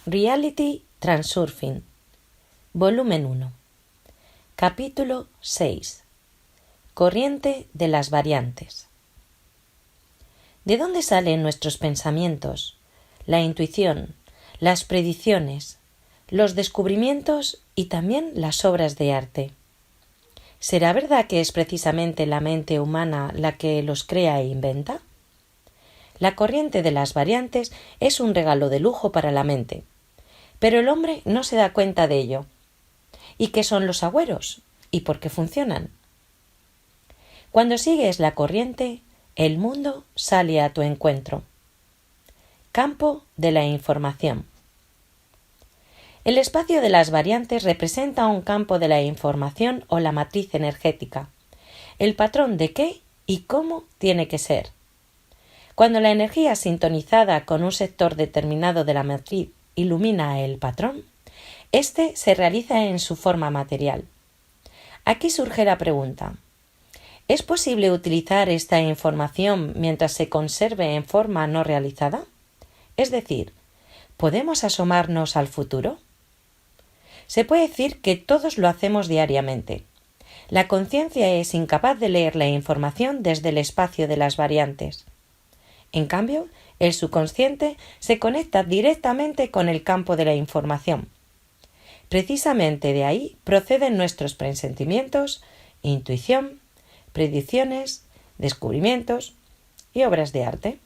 Reality Transurfing, Volumen 1, Capítulo 6. Corriente de las variantes. ¿De dónde salen nuestros pensamientos, la intuición, las predicciones, los descubrimientos y también las obras de arte? ¿Será verdad que es precisamente la mente humana la que los crea e inventa? La corriente de las variantes es un regalo de lujo para la mente, pero el hombre no se da cuenta de ello. ¿Y qué son los agüeros? ¿Y por qué funcionan? Cuando sigues la corriente, el mundo sale a tu encuentro. Campo de la información. El espacio de las variantes representa un campo de la información o la matriz energética, el patrón de qué y cómo tiene que ser. Cuando la energía sintonizada con un sector determinado de la matriz ilumina el patrón, éste se realiza en su forma material. Aquí surge la pregunta: ¿es posible utilizar esta información mientras se conserve en forma no realizada? Es decir, ¿podemos asomarnos al futuro? Se puede decir que todos lo hacemos diariamente. La conciencia es incapaz de leer la información desde el espacio de las variantes. En cambio, el subconsciente se conecta directamente con el campo de la información. Precisamente de ahí proceden nuestros presentimientos, intuición, predicciones, descubrimientos y obras de arte.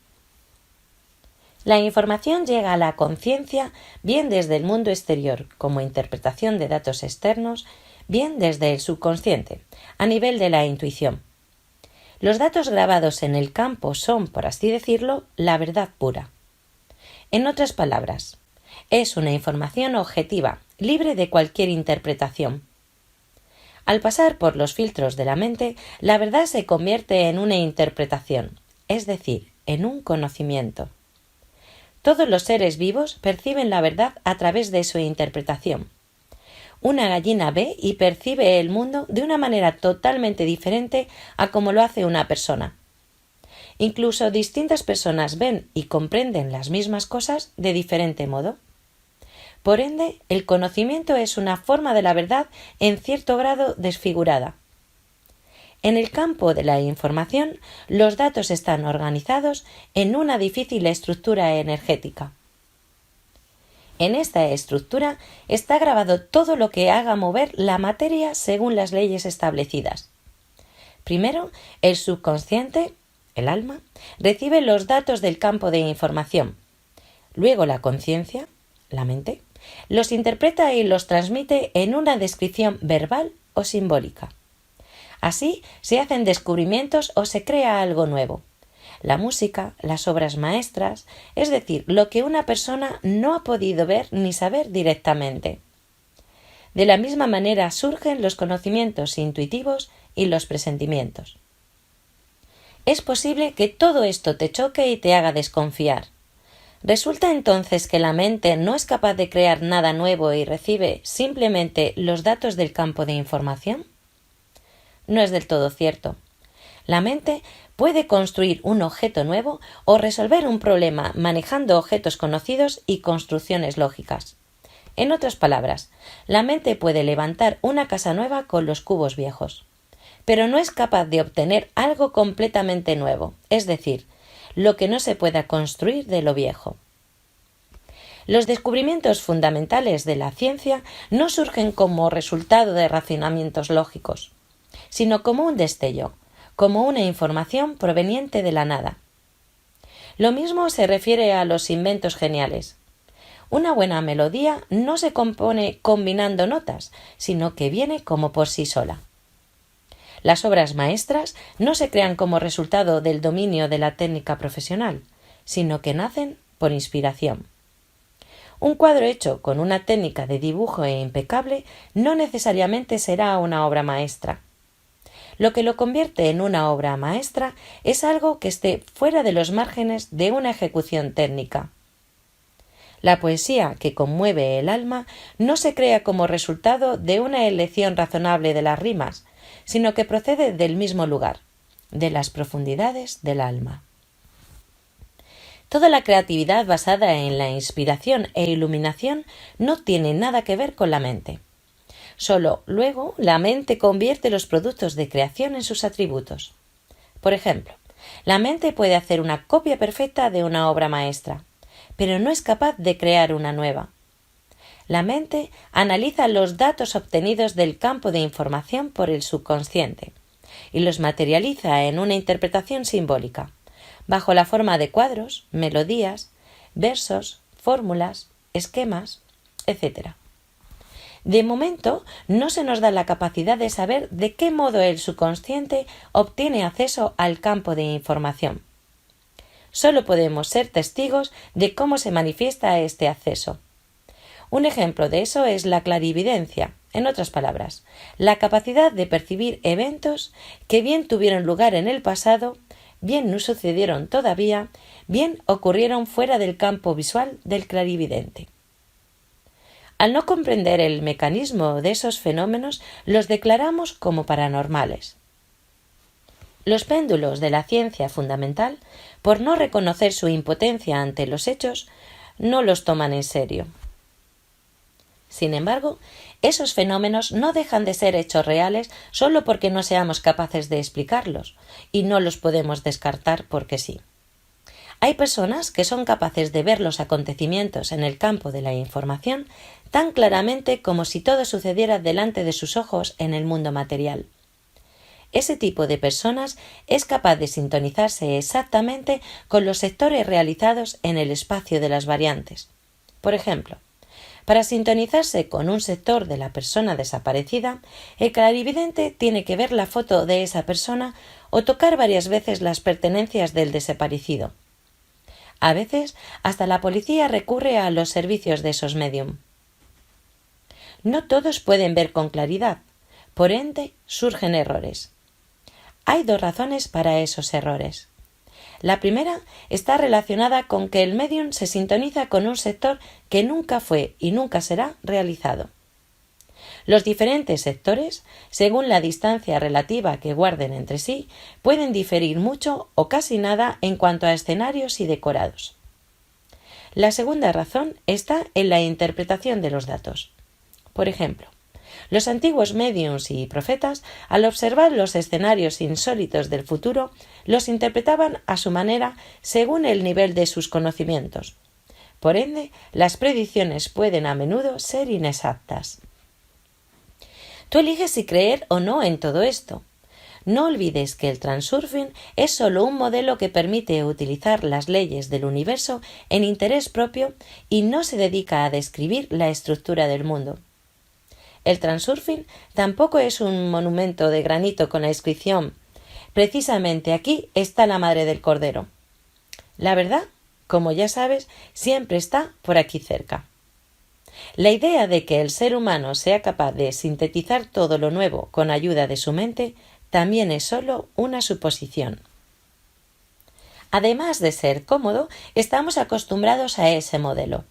La información llega a la conciencia bien desde el mundo exterior, como interpretación de datos externos, bien desde el subconsciente, a nivel de la intuición. Los datos grabados en el campo son, por así decirlo, la verdad pura. En otras palabras, es una información objetiva, libre de cualquier interpretación. Al pasar por los filtros de la mente, la verdad se convierte en una interpretación, es decir, en un conocimiento. Todos los seres vivos perciben la verdad a través de su interpretación. Una gallina ve y percibe el mundo de una manera totalmente diferente a como lo hace una persona. Incluso distintas personas ven y comprenden las mismas cosas de diferente modo. Por ende, el conocimiento es una forma de la verdad en cierto grado desfigurada. En el campo de la información, los datos están organizados en una difícil estructura energética. En esta estructura está grabado todo lo que haga mover la materia según las leyes establecidas. Primero, el subconsciente, el alma, recibe los datos del campo de información. Luego la conciencia, la mente, los interpreta y los transmite en una descripción verbal o simbólica. Así se hacen descubrimientos o se crea algo nuevo. La música, las obras maestras, es decir, lo que una persona no ha podido ver ni saber directamente. De la misma manera surgen los conocimientos intuitivos y los presentimientos. Es posible que todo esto te choque y te haga desconfiar. ¿Resulta entonces que la mente no es capaz de crear nada nuevo y recibe simplemente los datos del campo de información? No es del todo cierto. La mente puede construir un objeto nuevo o resolver un problema manejando objetos conocidos y construcciones lógicas. En otras palabras, la mente puede levantar una casa nueva con los cubos viejos, pero no es capaz de obtener algo completamente nuevo, es decir, lo que no se pueda construir de lo viejo. Los descubrimientos fundamentales de la ciencia no surgen como resultado de razonamientos lógicos, sino como un destello, como una información proveniente de la nada. Lo mismo se refiere a los inventos geniales. Una buena melodía no se compone combinando notas, sino que viene como por sí sola. Las obras maestras no se crean como resultado del dominio de la técnica profesional, sino que nacen por inspiración. Un cuadro hecho con una técnica de dibujo impecable no necesariamente será una obra maestra. Lo que lo convierte en una obra maestra es algo que esté fuera de los márgenes de una ejecución técnica. La poesía que conmueve el alma no se crea como resultado de una elección razonable de las rimas, sino que procede del mismo lugar, de las profundidades del alma. Toda la creatividad basada en la inspiración e iluminación no tiene nada que ver con la mente. Solo luego la mente convierte los productos de creación en sus atributos. Por ejemplo, la mente puede hacer una copia perfecta de una obra maestra, pero no es capaz de crear una nueva. La mente analiza los datos obtenidos del campo de información por el subconsciente y los materializa en una interpretación simbólica, bajo la forma de cuadros, melodías, versos, fórmulas, esquemas, etc. De momento, no se nos da la capacidad de saber de qué modo el subconsciente obtiene acceso al campo de información. Solo podemos ser testigos de cómo se manifiesta este acceso. Un ejemplo de eso es la clarividencia, en otras palabras, la capacidad de percibir eventos que bien tuvieron lugar en el pasado, bien no sucedieron todavía, bien ocurrieron fuera del campo visual del clarividente. Al no comprender el mecanismo de esos fenómenos, los declaramos como paranormales. Los péndulos de la ciencia fundamental, por no reconocer su impotencia ante los hechos, no los toman en serio. Sin embargo, esos fenómenos no dejan de ser hechos reales solo porque no seamos capaces de explicarlos, y no los podemos descartar porque sí. Hay personas que son capaces de ver los acontecimientos en el campo de la información tan claramente como si todo sucediera delante de sus ojos en el mundo material. Ese tipo de personas es capaz de sintonizarse exactamente con los sectores realizados en el espacio de las variantes. Por ejemplo, para sintonizarse con un sector de la persona desaparecida, el clarividente tiene que ver la foto de esa persona o tocar varias veces las pertenencias del desaparecido. A veces, hasta la policía recurre a los servicios de esos médium. No todos pueden ver con claridad, por ende surgen errores. Hay dos razones para esos errores. La primera está relacionada con que el médium se sintoniza con un sector que nunca fue y nunca será realizado. Los diferentes sectores, según la distancia relativa que guarden entre sí, pueden diferir mucho o casi nada en cuanto a escenarios y decorados. La segunda razón está en la interpretación de los datos. Por ejemplo, los antiguos médiums y profetas, al observar los escenarios insólitos del futuro, los interpretaban a su manera según el nivel de sus conocimientos. Por ende, las predicciones pueden a menudo ser inexactas. Tú eliges si creer o no en todo esto. No olvides que el transurfing es solo un modelo que permite utilizar las leyes del universo en interés propio y no se dedica a describir la estructura del mundo. El transurfing tampoco es un monumento de granito con la inscripción «Precisamente aquí está la madre del cordero». La verdad, como ya sabes, siempre está por aquí cerca. La idea de que el ser humano sea capaz de sintetizar todo lo nuevo con ayuda de su mente también es solo una suposición. Además de ser cómodo, estamos acostumbrados a ese modelo.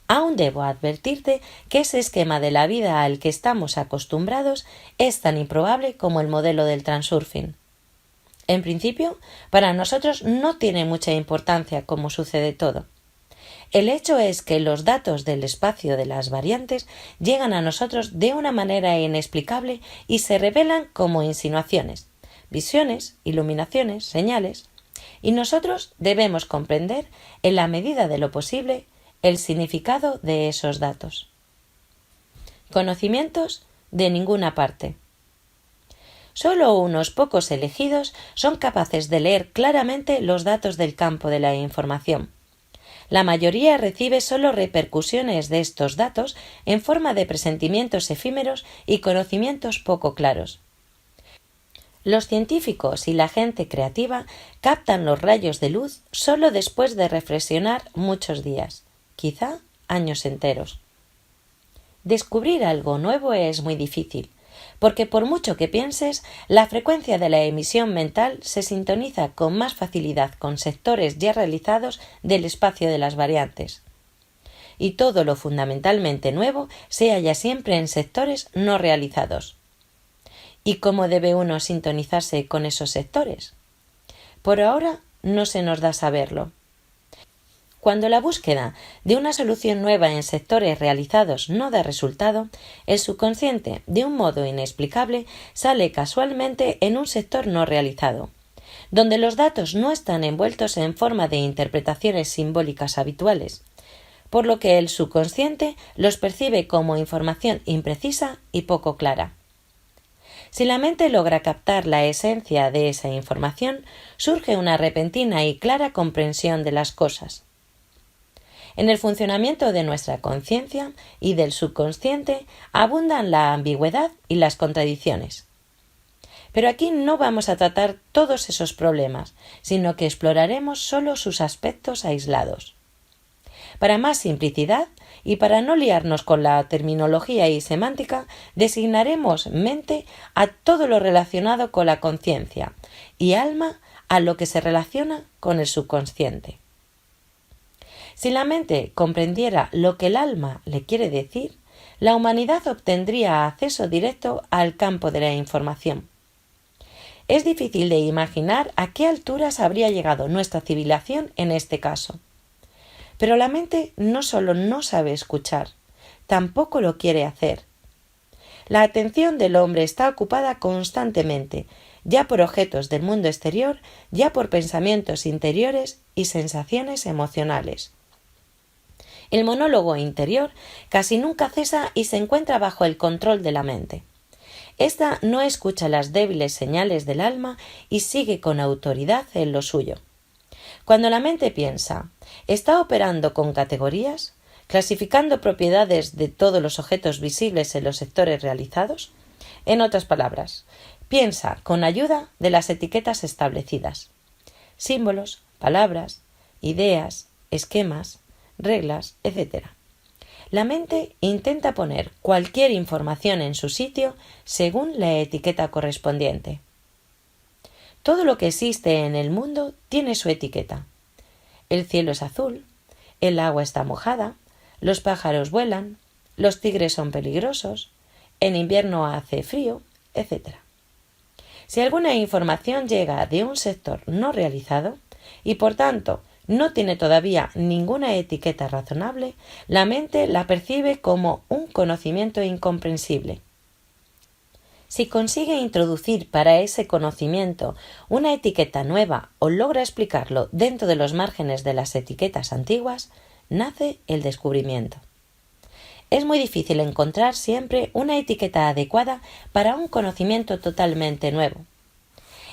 Aún debo advertirte que ese esquema de la vida al que estamos acostumbrados es tan improbable como el modelo del transurfing. En principio, para nosotros no tiene mucha importancia cómo sucede todo. El hecho es que los datos del espacio de las variantes llegan a nosotros de una manera inexplicable y se revelan como insinuaciones, visiones, iluminaciones, señales, y nosotros debemos comprender, en la medida de lo posible, el significado de esos datos. Conocimientos de ninguna parte. Solo unos pocos elegidos son capaces de leer claramente los datos del campo de la información. La mayoría recibe solo repercusiones de estos datos en forma de presentimientos efímeros y conocimientos poco claros. Los científicos y la gente creativa captan los rayos de luz solo después de reflexionar muchos días, quizá años enteros. Descubrir algo nuevo es muy difícil, porque por mucho que pienses, la frecuencia de la emisión mental se sintoniza con más facilidad con sectores ya realizados del espacio de las variantes. Y todo lo fundamentalmente nuevo se halla siempre en sectores no realizados. ¿Y cómo debe uno sintonizarse con esos sectores? Por ahora no se nos da saberlo. Cuando la búsqueda de una solución nueva en sectores realizados no da resultado, el subconsciente, de un modo inexplicable, sale casualmente en un sector no realizado, donde los datos no están envueltos en forma de interpretaciones simbólicas habituales, por lo que el subconsciente los percibe como información imprecisa y poco clara. Si la mente logra captar la esencia de esa información, surge una repentina y clara comprensión de las cosas. En el funcionamiento de nuestra conciencia y del subconsciente abundan la ambigüedad y las contradicciones. Pero aquí no vamos a tratar todos esos problemas, sino que exploraremos solo sus aspectos aislados. Para más simplicidad y para no liarnos con la terminología y semántica, designaremos mente a todo lo relacionado con la conciencia y alma a lo que se relaciona con el subconsciente. Si la mente comprendiera lo que el alma le quiere decir, la humanidad obtendría acceso directo al campo de la información. Es difícil de imaginar a qué alturas habría llegado nuestra civilización en este caso. Pero la mente no solo no sabe escuchar, tampoco lo quiere hacer. La atención del hombre está ocupada constantemente, ya por objetos del mundo exterior, ya por pensamientos interiores y sensaciones emocionales. El monólogo interior casi nunca cesa y se encuentra bajo el control de la mente. Esta no escucha las débiles señales del alma y sigue con autoridad en lo suyo. Cuando la mente piensa, está operando con categorías, clasificando propiedades de todos los objetos visibles en los sectores realizados. En otras palabras, piensa con ayuda de las etiquetas establecidas. Símbolos, palabras, ideas, esquemas, reglas, etc. La mente intenta poner cualquier información en su sitio según la etiqueta correspondiente. Todo lo que existe en el mundo tiene su etiqueta. El cielo es azul, el agua está mojada, los pájaros vuelan, los tigres son peligrosos, en invierno hace frío, etc. Si alguna información llega de un sector no realizado y por tanto no tiene todavía ninguna etiqueta razonable, la mente la percibe como un conocimiento incomprensible. Si consigue introducir para ese conocimiento una etiqueta nueva o logra explicarlo dentro de los márgenes de las etiquetas antiguas, nace el descubrimiento. Es muy difícil encontrar siempre una etiqueta adecuada para un conocimiento totalmente nuevo.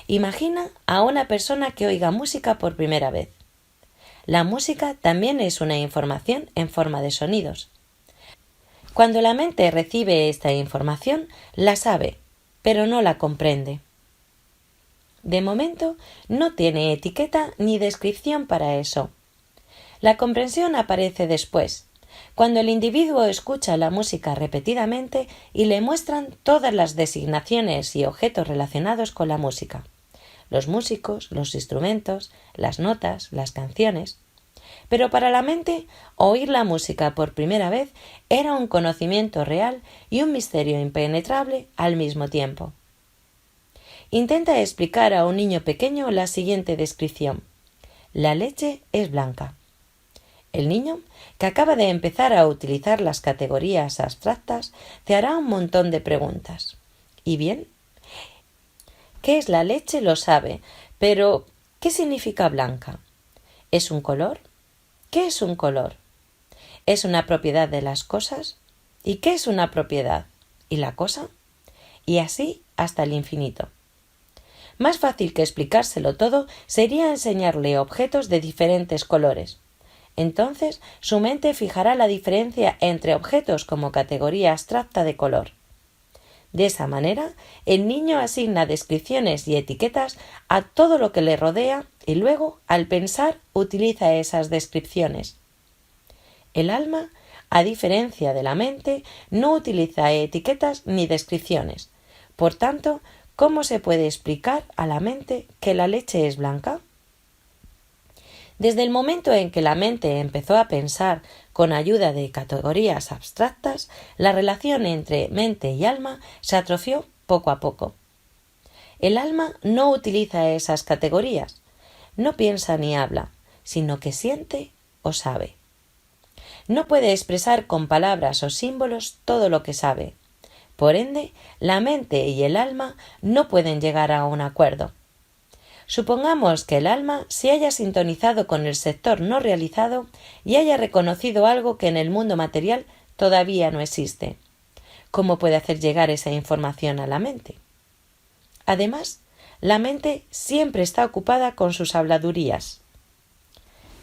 Imagina a una persona que oiga música por primera vez. La música también es una información en forma de sonidos. Cuando la mente recibe esta información, la sabe, pero no la comprende. De momento, no tiene etiqueta ni descripción para eso. La comprensión aparece después, cuando el individuo escucha la música repetidamente y le muestran todas las designaciones y objetos relacionados con la música. Los músicos, los instrumentos, las notas, las canciones. Pero para la mente, oír la música por primera vez era un conocimiento real y un misterio impenetrable al mismo tiempo. Intenta explicar a un niño pequeño la siguiente descripción. La leche es blanca. El niño, que acaba de empezar a utilizar las categorías abstractas, te hará un montón de preguntas. ¿Y bien? ¿Qué es la leche? Lo sabe, pero ¿qué significa blanca? ¿Es un color? ¿Qué es un color? ¿Es una propiedad de las cosas? ¿Y qué es una propiedad? ¿Y la cosa? Y así hasta el infinito. Más fácil que explicárselo todo sería enseñarle objetos de diferentes colores. Entonces su mente fijará la diferencia entre objetos como categoría abstracta de color. De esa manera, el niño asigna descripciones y etiquetas a todo lo que le rodea y luego, al pensar, utiliza esas descripciones. El alma, a diferencia de la mente, no utiliza etiquetas ni descripciones. Por tanto, ¿cómo se puede explicar a la mente que la leche es blanca? Desde el momento en que la mente empezó a pensar con ayuda de categorías abstractas, la relación entre mente y alma se atrofió poco a poco. El alma no utiliza esas categorías, no piensa ni habla, sino que siente o sabe. No puede expresar con palabras o símbolos todo lo que sabe. Por ende, la mente y el alma no pueden llegar a un acuerdo. Supongamos que el alma se haya sintonizado con el sector no realizado y haya reconocido algo que en el mundo material todavía no existe. ¿Cómo puede hacer llegar esa información a la mente? Además, la mente siempre está ocupada con sus habladurías.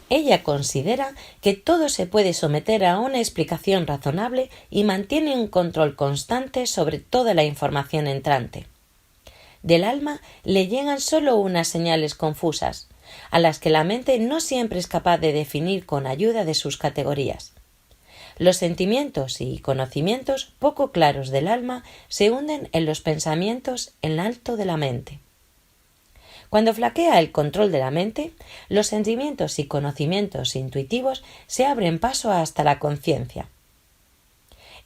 Ella considera que todo se puede someter a una explicación razonable y mantiene un control constante sobre toda la información entrante. Del alma le llegan solo unas señales confusas, a las que la mente no siempre es capaz de definir con ayuda de sus categorías. Los sentimientos y conocimientos poco claros del alma se hunden en los pensamientos en lo alto de la mente. Cuando flaquea el control de la mente, los sentimientos y conocimientos intuitivos se abren paso hasta la conciencia.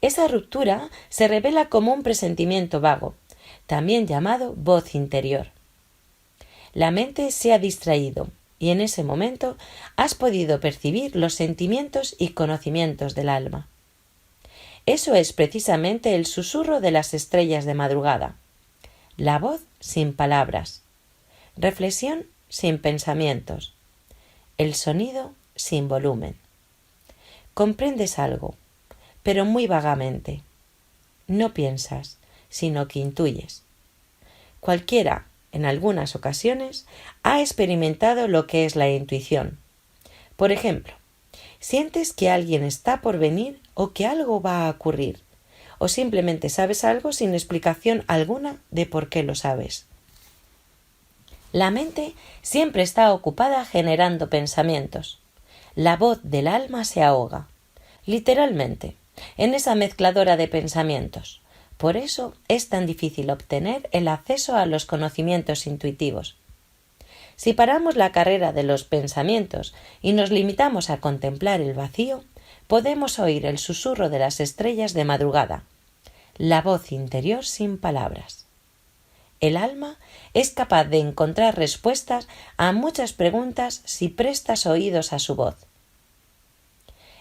Esa ruptura se revela como un presentimiento vago, también llamado voz interior. La mente se ha distraído y en ese momento has podido percibir los sentimientos y conocimientos del alma. Eso es precisamente el susurro de las estrellas de madrugada, la voz sin palabras, reflexión sin pensamientos, el sonido sin volumen. Comprendes algo, pero muy vagamente. No piensas, sino que intuyes. Cualquiera, en algunas ocasiones, ha experimentado lo que es la intuición. Por ejemplo, sientes que alguien está por venir o que algo va a ocurrir, o simplemente sabes algo sin explicación alguna de por qué lo sabes. La mente siempre está ocupada generando pensamientos. La voz del alma se ahoga, literalmente, en esa mezcladora de pensamientos. Por eso es tan difícil obtener el acceso a los conocimientos intuitivos. Si paramos la carrera de los pensamientos y nos limitamos a contemplar el vacío, podemos oír el susurro de las estrellas de madrugada, la voz interior sin palabras. El alma es capaz de encontrar respuestas a muchas preguntas si prestas oídos a su voz.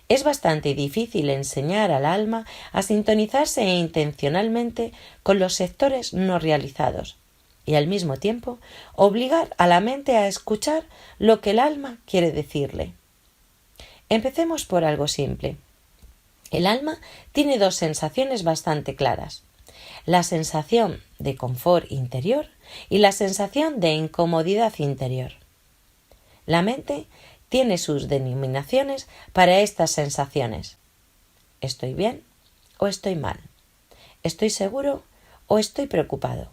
Es bastante difícil enseñar al alma a sintonizarse intencionalmente con los sectores no realizados y al mismo tiempo obligar a la mente a escuchar lo que el alma quiere decirle. Empecemos por algo simple. El alma tiene dos sensaciones bastante claras: la sensación de confort interior y la sensación de incomodidad interior. La mente tiene sus denominaciones para estas sensaciones. ¿Estoy bien o estoy mal? ¿Estoy seguro o estoy preocupado?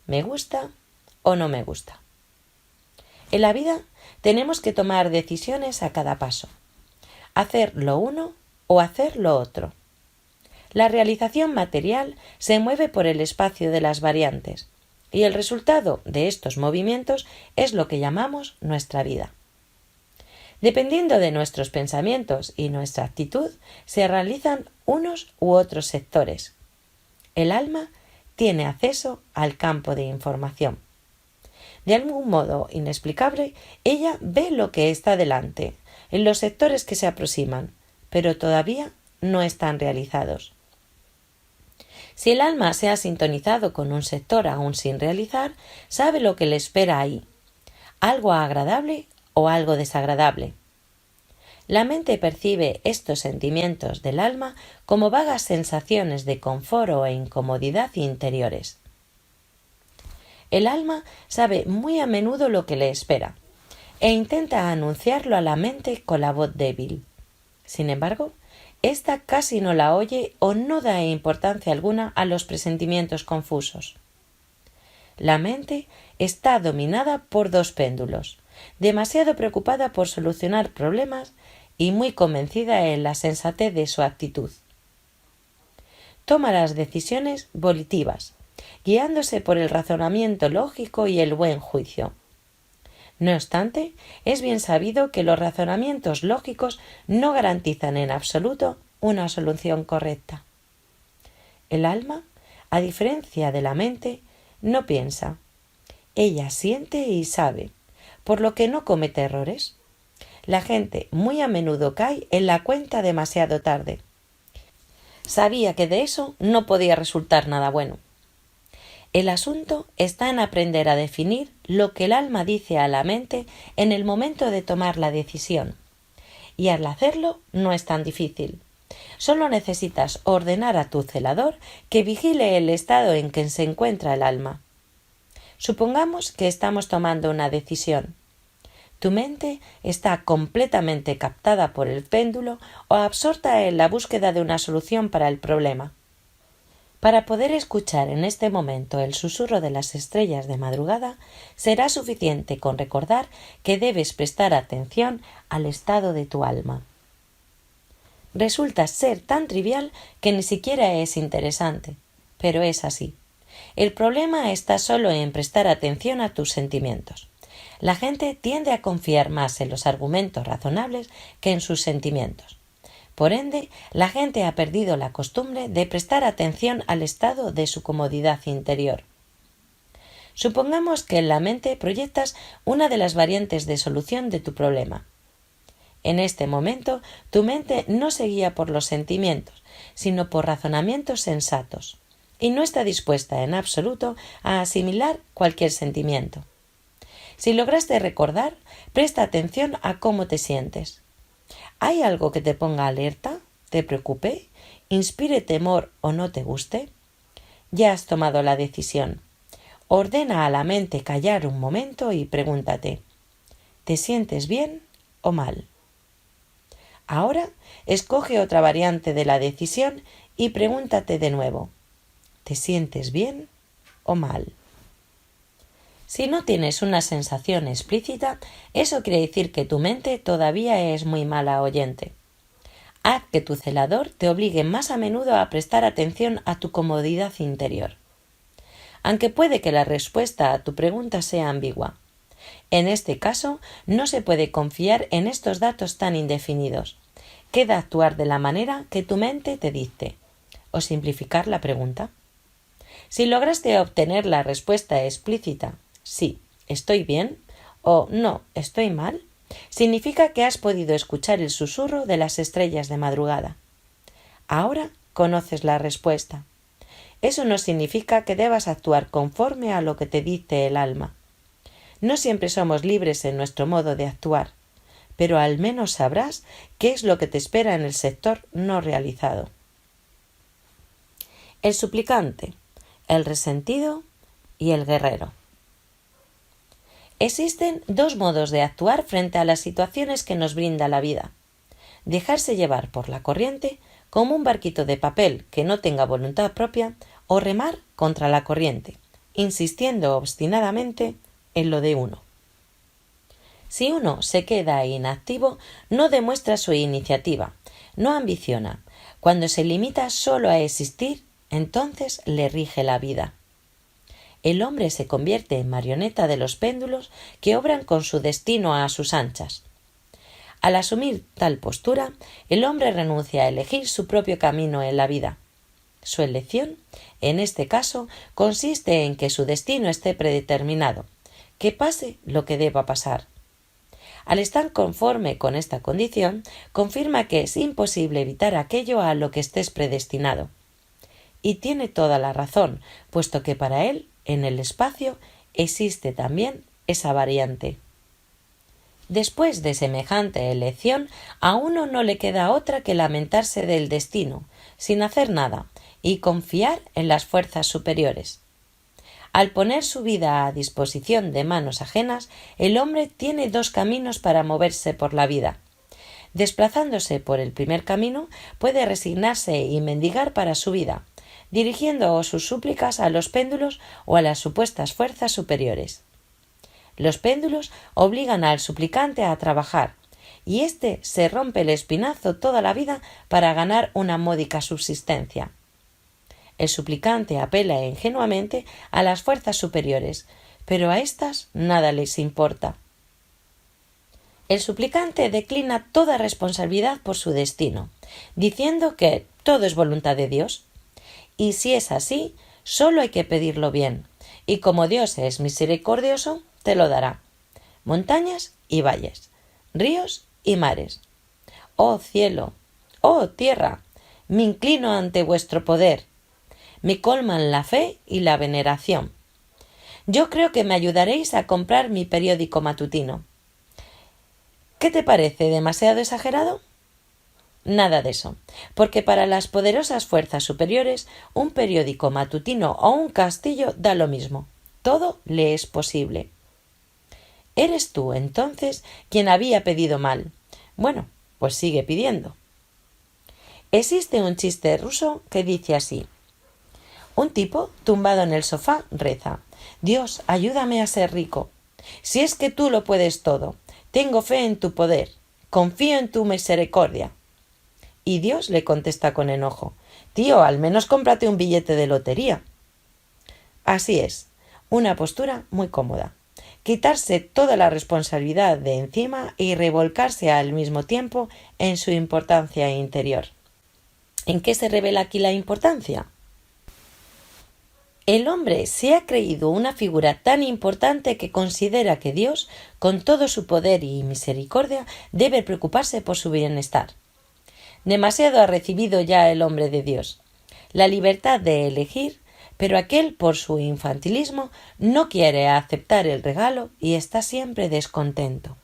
¿Me gusta o no me gusta? En la vida tenemos que tomar decisiones a cada paso. Hacer lo uno o hacer lo otro. La realización material se mueve por el espacio de las variantes, y el resultado de estos movimientos es lo que llamamos nuestra vida. Dependiendo de nuestros pensamientos y nuestra actitud, se realizan unos u otros sectores. El alma tiene acceso al campo de información. De algún modo inexplicable, ella ve lo que está delante, en los sectores que se aproximan, pero todavía no están realizados. Si el alma se ha sintonizado con un sector aún sin realizar, sabe lo que le espera ahí, algo agradable o algo desagradable. La mente percibe estos sentimientos del alma como vagas sensaciones de confort o incomodidad interiores. El alma sabe muy a menudo lo que le espera e intenta anunciarlo a la mente con la voz débil. Sin embargo, ésta casi no la oye o no da importancia alguna a los presentimientos confusos. La mente está dominada por dos péndulos, demasiado preocupada por solucionar problemas y muy convencida en la sensatez de su actitud. Toma las decisiones volitivas, guiándose por el razonamiento lógico y el buen juicio. No obstante, es bien sabido que los razonamientos lógicos no garantizan en absoluto una solución correcta. El alma, a diferencia de la mente, no piensa. Ella siente y sabe, por lo que no comete errores. La gente muy a menudo cae en la cuenta demasiado tarde. Sabía que de eso no podía resultar nada bueno. El asunto está en aprender a definir lo que el alma dice a la mente en el momento de tomar la decisión. Y al hacerlo no es tan difícil. Solo necesitas ordenar a tu celador que vigile el estado en que se encuentra el alma. Supongamos que estamos tomando una decisión. Tu mente está completamente captada por el péndulo o absorta en la búsqueda de una solución para el problema. Para poder escuchar en este momento el susurro de las estrellas de madrugada, será suficiente con recordar que debes prestar atención al estado de tu alma. Resulta ser tan trivial que ni siquiera es interesante, pero es así. El problema está solo en prestar atención a tus sentimientos. La gente tiende a confiar más en los argumentos razonables que en sus sentimientos. Por ende, la gente ha perdido la costumbre de prestar atención al estado de su comodidad interior. Supongamos que en la mente proyectas una de las variantes de solución de tu problema. En este momento, tu mente no se guía por los sentimientos, sino por razonamientos sensatos, y no está dispuesta en absoluto a asimilar cualquier sentimiento. Si lograste recordar, presta atención a cómo te sientes. ¿Hay algo que te ponga alerta, te preocupe, inspire temor o no te guste? Ya has tomado la decisión. Ordena a la mente callar un momento y pregúntate, ¿te sientes bien o mal? Ahora escoge otra variante de la decisión y pregúntate de nuevo, ¿te sientes bien o mal? Si no tienes una sensación explícita, eso quiere decir que tu mente todavía es muy mala oyente. Haz que tu celador te obligue más a menudo a prestar atención a tu comodidad interior. Aunque puede que la respuesta a tu pregunta sea ambigua. En este caso, no se puede confiar en estos datos tan indefinidos. Queda actuar de la manera que tu mente te dicte, o simplificar la pregunta. Si lograste obtener la respuesta explícita, sí, estoy bien, o no, estoy mal, significa que has podido escuchar el susurro de las estrellas de madrugada. Ahora conoces la respuesta. Eso no significa que debas actuar conforme a lo que te dice el alma. No siempre somos libres en nuestro modo de actuar, pero al menos sabrás qué es lo que te espera en el sector no realizado. El suplicante, el resentido y el guerrero. Existen dos modos de actuar frente a las situaciones que nos brinda la vida. Dejarse llevar por la corriente, como un barquito de papel que no tenga voluntad propia, o remar contra la corriente, insistiendo obstinadamente en lo de uno. Si uno se queda inactivo, no demuestra su iniciativa, no ambiciona. Cuando se limita solo a existir, entonces le rige la vida. El hombre se convierte en marioneta de los péndulos que obran con su destino a sus anchas. Al asumir tal postura, el hombre renuncia a elegir su propio camino en la vida. Su elección, en este caso, consiste en que su destino esté predeterminado, que pase lo que deba pasar. Al estar conforme con esta condición, confirma que es imposible evitar aquello a lo que estés predestinado. Y tiene toda la razón, puesto que para él, en el espacio, existe también esa variante. Después de semejante elección, a uno no le queda otra que lamentarse del destino, sin hacer nada, y confiar en las fuerzas superiores. Al poner su vida a disposición de manos ajenas, el hombre tiene dos caminos para moverse por la vida. Desplazándose por el primer camino, puede resignarse y mendigar para su vida, dirigiendo sus súplicas a los péndulos o a las supuestas fuerzas superiores. Los péndulos obligan al suplicante a trabajar, y éste se rompe el espinazo toda la vida para ganar una módica subsistencia. El suplicante apela ingenuamente a las fuerzas superiores, pero a éstas nada les importa. El suplicante declina toda responsabilidad por su destino, diciendo que todo es voluntad de Dios. Y si es así, solo hay que pedirlo bien, y como Dios es misericordioso, te lo dará. montañas y valles, ríos y mares. Oh cielo, oh tierra, me inclino ante vuestro poder. Me colman la fe y la veneración. Yo creo que me ayudaréis a comprar mi periódico matutino. ¿Qué te parece? ¿Demasiado exagerado? Nada de eso, porque para las poderosas fuerzas superiores un periódico matutino o un castillo da lo mismo. Todo le es posible. Eres tú, entonces, quien había pedido mal. Bueno, pues sigue pidiendo. Existe un chiste ruso que dice así. Un tipo, tumbado en el sofá, reza: Dios, ayúdame a ser rico. Si es que tú lo puedes todo, tengo fe en tu poder, confío en tu misericordia. Y Dios le contesta con enojo: Tío, al menos cómprate un billete de lotería. Así es, una postura muy cómoda. Quitarse toda la responsabilidad de encima y revolcarse al mismo tiempo en su importancia interior. ¿En qué se revela aquí la importancia? El hombre se ha creído una figura tan importante que considera que Dios, con todo su poder y misericordia, debe preocuparse por su bienestar. Demasiado ha recibido ya el hombre de Dios, la libertad de elegir, pero aquel, por su infantilismo, no quiere aceptar el regalo y está siempre descontento.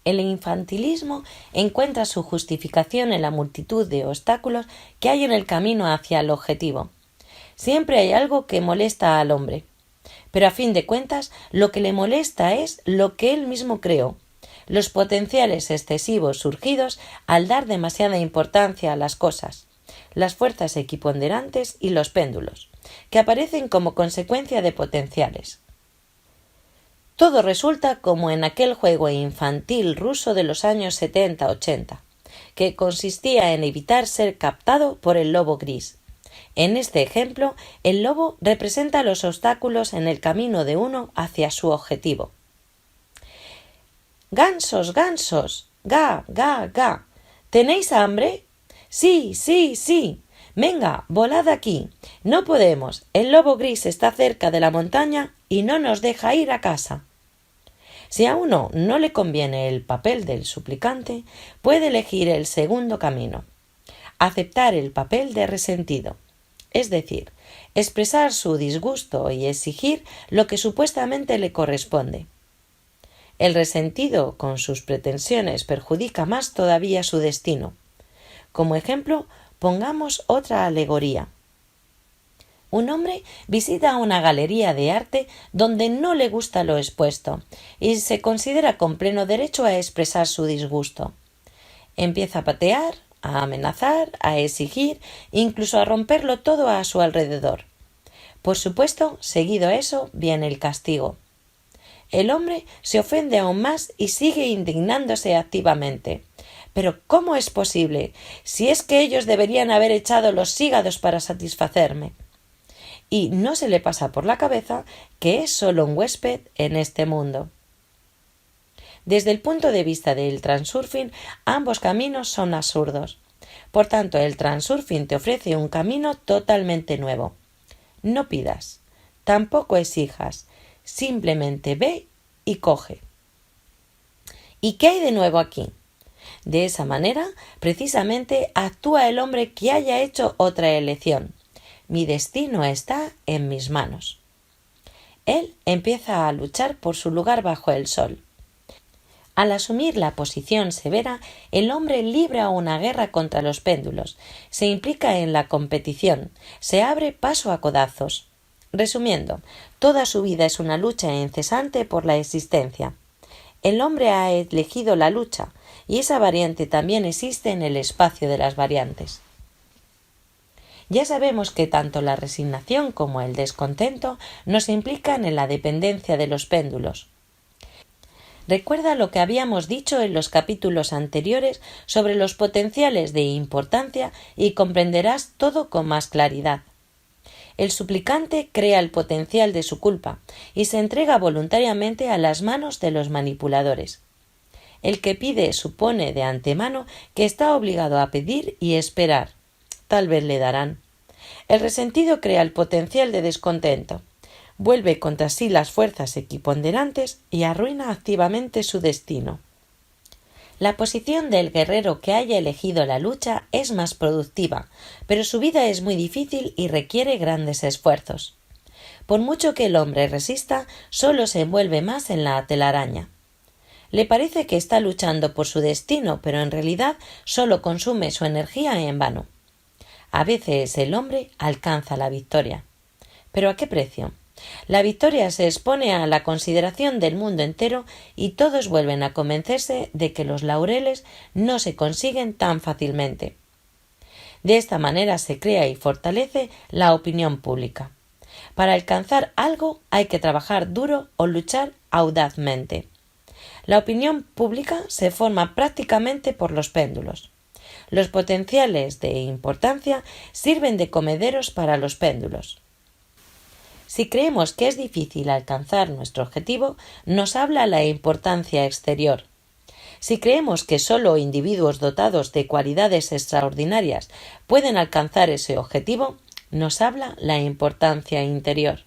El infantilismo encuentra su justificación en la multitud de obstáculos que hay en el camino hacia el objetivo. Siempre hay algo que molesta al hombre, pero a fin de cuentas lo que le molesta es lo que él mismo creó, los potenciales excesivos surgidos al dar demasiada importancia a las cosas, las fuerzas equiponderantes y los péndulos, que aparecen como consecuencia de potenciales. Todo resulta como en aquel juego infantil ruso de los años 70-80, que consistía en evitar ser captado por el lobo gris. En este ejemplo, el lobo representa los obstáculos en el camino de uno hacia su objetivo. ¡Gansos, gansos! ¡Ga, ga, ga! ¿Tenéis hambre? Sí, sí, sí. Venga, volad aquí. No podemos. El lobo gris está cerca de la montaña y no nos deja ir a casa. Si a uno no le conviene el papel del suplicante, puede elegir el segundo camino: aceptar el papel de resentido, es decir, expresar su disgusto y exigir lo que supuestamente le corresponde. El resentido, con sus pretensiones, perjudica más todavía su destino. Como ejemplo, pongamos otra alegoría. Un hombre visita una galería de arte donde no le gusta lo expuesto y se considera con pleno derecho a expresar su disgusto. Empieza a patear, a amenazar, a exigir, incluso a romperlo todo a su alrededor. Por supuesto, seguido a eso, viene el castigo. El hombre se ofende aún más y sigue indignándose activamente. Pero ¿cómo es posible? Si es que ellos deberían haber echado los hígados para satisfacerme. Y no se le pasa por la cabeza que es solo un huésped en este mundo. Desde el punto de vista del transurfing, ambos caminos son absurdos. Por tanto, el transurfing te ofrece un camino totalmente nuevo. No pidas, tampoco exijas, simplemente ve y coge. ¿Y qué hay de nuevo aquí? De esa manera, precisamente, actúa el hombre que haya hecho otra elección. Mi destino está en mis manos. Él empieza a luchar por su lugar bajo el sol. Al asumir la posición severa, el hombre libra una guerra contra los péndulos, se implica en la competición, se abre paso a codazos. Resumiendo, toda su vida es una lucha incesante por la existencia. El hombre ha elegido la lucha, y esa variante también existe en el espacio de las variantes. Ya sabemos que tanto la resignación como el descontento nos implican en la dependencia de los péndulos. Recuerda lo que habíamos dicho en los capítulos anteriores sobre los potenciales de importancia y comprenderás todo con más claridad. El suplicante crea el potencial de su culpa y se entrega voluntariamente a las manos de los manipuladores. El que pide supone de antemano que está obligado a pedir y esperar. Tal vez le darán. El resentido crea el potencial de descontento. vuelve contra sí las fuerzas equiponderantes y arruina activamente su destino. La posición del guerrero que haya elegido la lucha es más productiva, pero su vida es muy difícil y requiere grandes esfuerzos. Por mucho que el hombre resista, solo se envuelve más en la telaraña. Le parece que está luchando por su destino, pero en realidad solo consume su energía en vano. A veces el hombre alcanza la victoria. ¿Pero a qué precio? La victoria se expone a la consideración del mundo entero y todos vuelven a convencerse de que los laureles no se consiguen tan fácilmente. De esta manera se crea y fortalece la opinión pública. Para alcanzar algo hay que trabajar duro o luchar audazmente. La opinión pública se forma prácticamente por los péndulos. Los potenciales de importancia sirven de comederos para los péndulos. Si creemos que es difícil alcanzar nuestro objetivo, nos habla la importancia exterior. Si creemos que solo individuos dotados de cualidades extraordinarias pueden alcanzar ese objetivo, nos habla la importancia interior.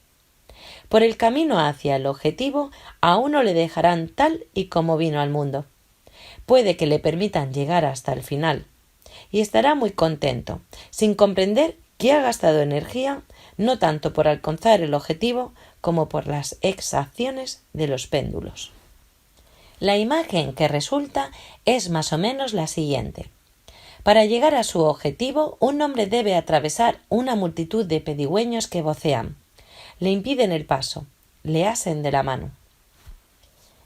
Por el camino hacia el objetivo, a uno le dejarán tal y como vino al mundo. Puede que le permitan llegar hasta el final, y estará muy contento, sin comprender que ha gastado energía no tanto por alcanzar el objetivo como por las exacciones de los péndulos. La imagen que resulta es más o menos la siguiente. Para llegar a su objetivo, un hombre debe atravesar una multitud de pedigüeños que vocean, le impiden el paso, le asen de la mano.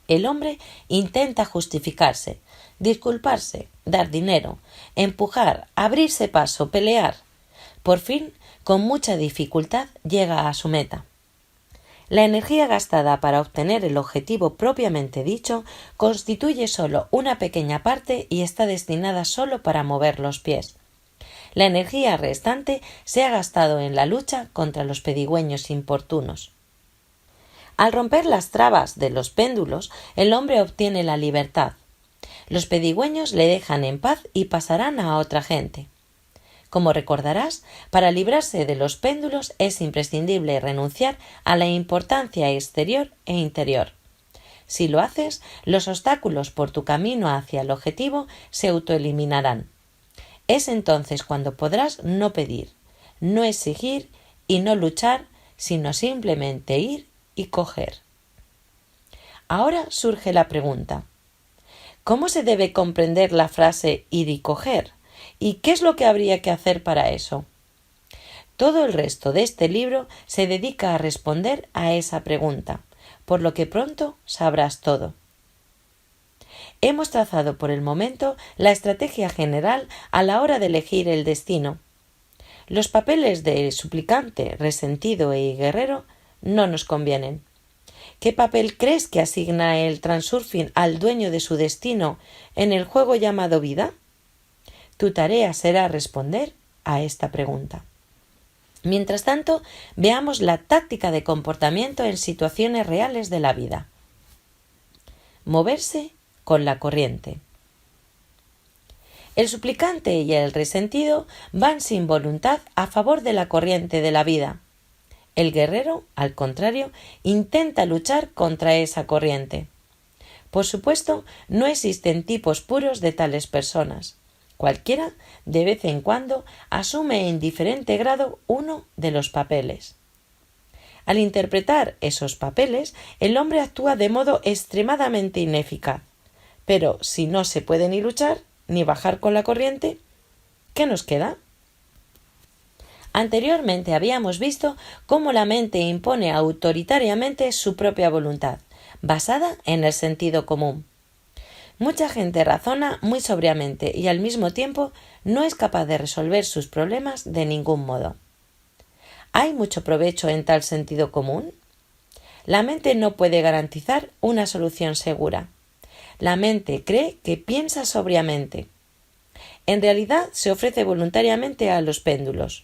El hombre intenta justificarse, disculparse, dar dinero, empujar, abrirse paso, pelear. Por fin, con mucha dificultad, llega a su meta. La energía gastada para obtener el objetivo propiamente dicho constituye solo una pequeña parte y está destinada solo para mover los pies. La energía restante se ha gastado en la lucha contra los pedigüeños importunos. Al romper las trabas de los péndulos, el hombre obtiene la libertad. Los pedigüeños le dejan en paz y pasarán a otra gente. Como recordarás, para librarse de los péndulos es imprescindible renunciar a la importancia exterior e interior. Si lo haces, los obstáculos por tu camino hacia el objetivo se autoeliminarán. Es entonces cuando podrás no pedir, no exigir y no luchar, sino simplemente ir y coger. Ahora surge la pregunta: ¿cómo se debe comprender la frase ir y coger? ¿Y qué es lo que habría que hacer para eso? Todo el resto de este libro se dedica a responder a esa pregunta, por lo que pronto sabrás todo. Hemos trazado por el momento la estrategia general a la hora de elegir el destino. Los papeles de suplicante, resentido y guerrero no nos convienen. ¿Qué papel crees que asigna el Transurfing al dueño de su destino en el juego llamado vida? Tu tarea será responder a esta pregunta. Mientras tanto, veamos la táctica de comportamiento en situaciones reales de la vida. Moverse con la corriente. El suplicante y el resentido van sin voluntad a favor de la corriente de la vida. El guerrero, al contrario, intenta luchar contra esa corriente. Por supuesto, no existen tipos puros de tales personas. Cualquiera, de vez en cuando, asume en diferente grado uno de los papeles. Al interpretar esos papeles, el hombre actúa de modo extremadamente ineficaz. Pero si no se puede ni luchar, ni bajar con la corriente, ¿qué nos queda? Anteriormente habíamos visto cómo la mente impone autoritariamente su propia voluntad, basada en el sentido común. Mucha gente razona muy sobriamente y al mismo tiempo no es capaz de resolver sus problemas de ningún modo. ¿Hay mucho provecho en tal sentido común? La mente no puede garantizar una solución segura. La mente cree que piensa sobriamente. En realidad se ofrece voluntariamente a los péndulos.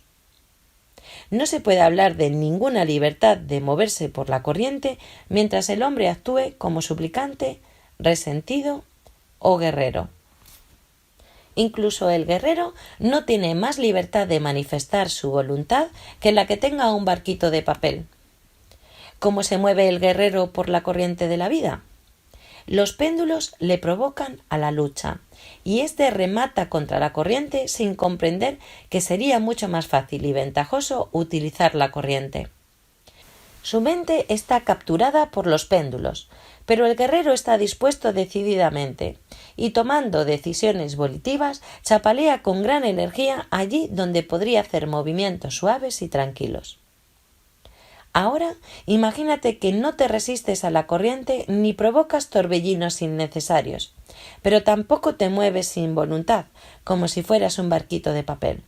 No se puede hablar de ninguna libertad de moverse por la corriente mientras el hombre actúe como suplicante, resentido o guerrero. Incluso el guerrero no tiene más libertad de manifestar su voluntad que la que tenga un barquito de papel. cómo se mueve el guerrero por la corriente de la vida? Los péndulos le provocan a la lucha, y éste remata contra la corriente sin comprender que sería mucho más fácil y ventajoso utilizar la corriente. Su mente está capturada por los péndulos, pero el guerrero está dispuesto decididamente, y tomando decisiones volitivas, chapalea con gran energía allí donde podría hacer movimientos suaves y tranquilos. Ahora, imagínate que no te resistes a la corriente ni provocas torbellinos innecesarios, pero tampoco te mueves sin voluntad, como si fueras un barquito de papel.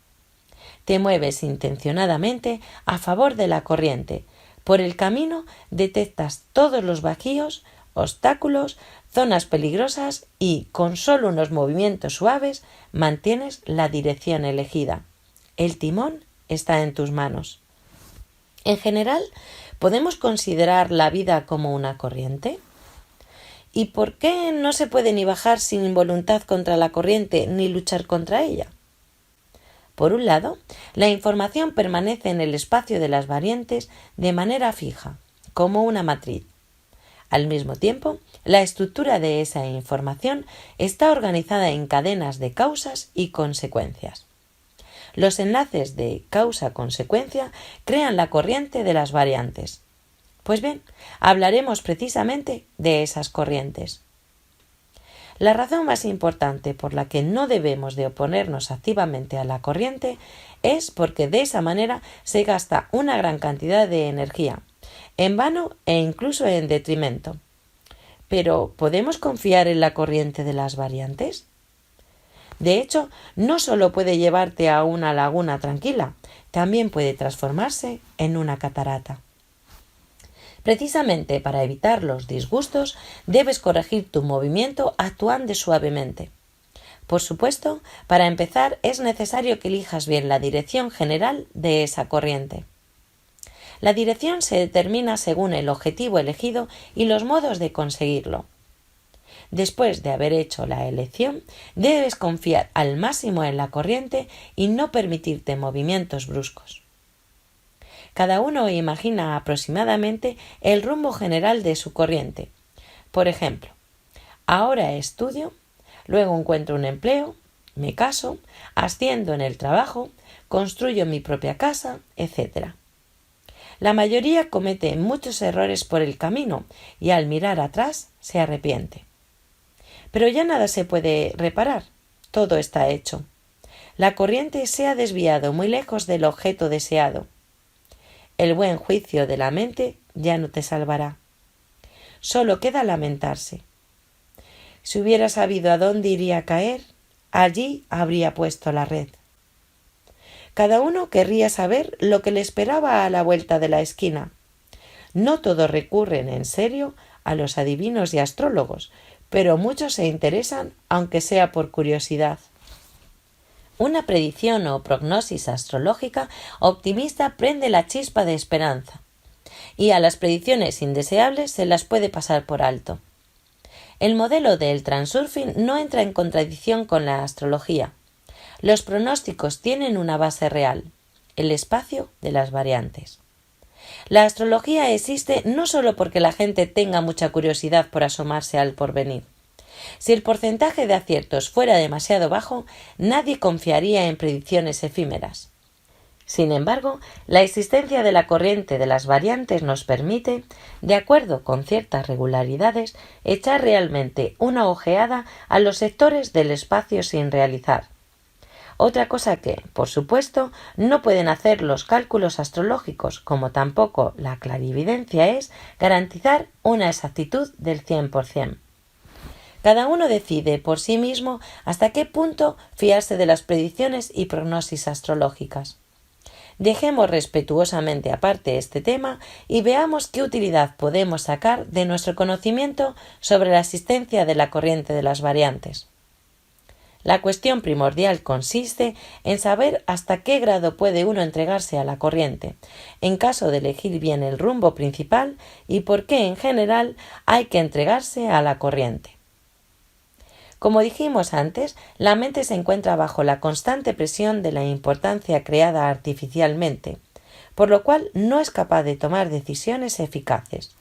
Te mueves intencionadamente a favor de la corriente. Por el camino detectas todos los vacíos, obstáculos, zonas peligrosas y, con solo unos movimientos suaves, mantienes la dirección elegida. El timón está en tus manos. En general, ¿podemos considerar la vida como una corriente? ¿Y por qué no se puede ni bajar sin voluntad contra la corriente ni luchar contra ella? Por un lado, la información permanece en el espacio de las variantes de manera fija, como una matriz. Al mismo tiempo, la estructura de esa información está organizada en cadenas de causas y consecuencias. Los enlaces de causa-consecuencia crean la corriente de las variantes. Pues bien, hablaremos precisamente de esas corrientes. La razón más importante por la que no debemos de oponernos activamente a la corriente es porque de esa manera se gasta una gran cantidad de energía, en vano e incluso en detrimento. Pero, ¿podemos confiar en la corriente de las variantes? De hecho, no solo puede llevarte a una laguna tranquila, también puede transformarse en una catarata. Precisamente para evitar los disgustos, debes corregir tu movimiento actuando suavemente. Por supuesto, para empezar es necesario que elijas bien la dirección general de esa corriente. La dirección se determina según el objetivo elegido y los modos de conseguirlo. Después de haber hecho la elección, debes confiar al máximo en la corriente y no permitirte movimientos bruscos. Cada uno imagina aproximadamente el rumbo general de su corriente. Por ejemplo, ahora estudio, luego encuentro un empleo, me caso, asciendo en el trabajo, construyo mi propia casa, etc. La mayoría comete muchos errores por el camino y al mirar atrás se arrepiente. Pero ya nada se puede reparar, todo está hecho. La corriente se ha desviado muy lejos del objeto deseado. El buen juicio de la mente ya no te salvará. Solo queda lamentarse. Si hubiera sabido a dónde iría a caer, allí habría puesto la red. Cada uno querría saber lo que le esperaba a la vuelta de la esquina. No todos recurren en serio a los adivinos y astrólogos, pero muchos se interesan, aunque sea por curiosidad. Una predicción o prognosis astrológica optimista prende la chispa de esperanza, y a las predicciones indeseables se las puede pasar por alto. El modelo del transurfing no entra en contradicción con la astrología. Los pronósticos tienen una base real, el espacio de las variantes. La astrología existe no solo porque la gente tenga mucha curiosidad por asomarse al porvenir. Si el porcentaje de aciertos fuera demasiado bajo, nadie confiaría en predicciones efímeras. Sin embargo, la existencia de la corriente de las variantes nos permite, de acuerdo con ciertas regularidades, echar realmente una ojeada a los sectores del espacio sin realizar. Otra cosa que, por supuesto, no pueden hacer los cálculos astrológicos, como tampoco la clarividencia, es garantizar una exactitud del 100%. Cada uno decide por sí mismo hasta qué punto fiarse de las predicciones y prognosis astrológicas. Dejemos respetuosamente aparte este tema y veamos qué utilidad podemos sacar de nuestro conocimiento sobre la existencia de la corriente de las variantes. La cuestión primordial consiste en saber hasta qué grado puede uno entregarse a la corriente, en caso de elegir bien el rumbo principal y por qué en general hay que entregarse a la corriente. Como dijimos antes, la mente se encuentra bajo la constante presión de la importancia creada artificialmente, por lo cual no es capaz de tomar decisiones eficaces.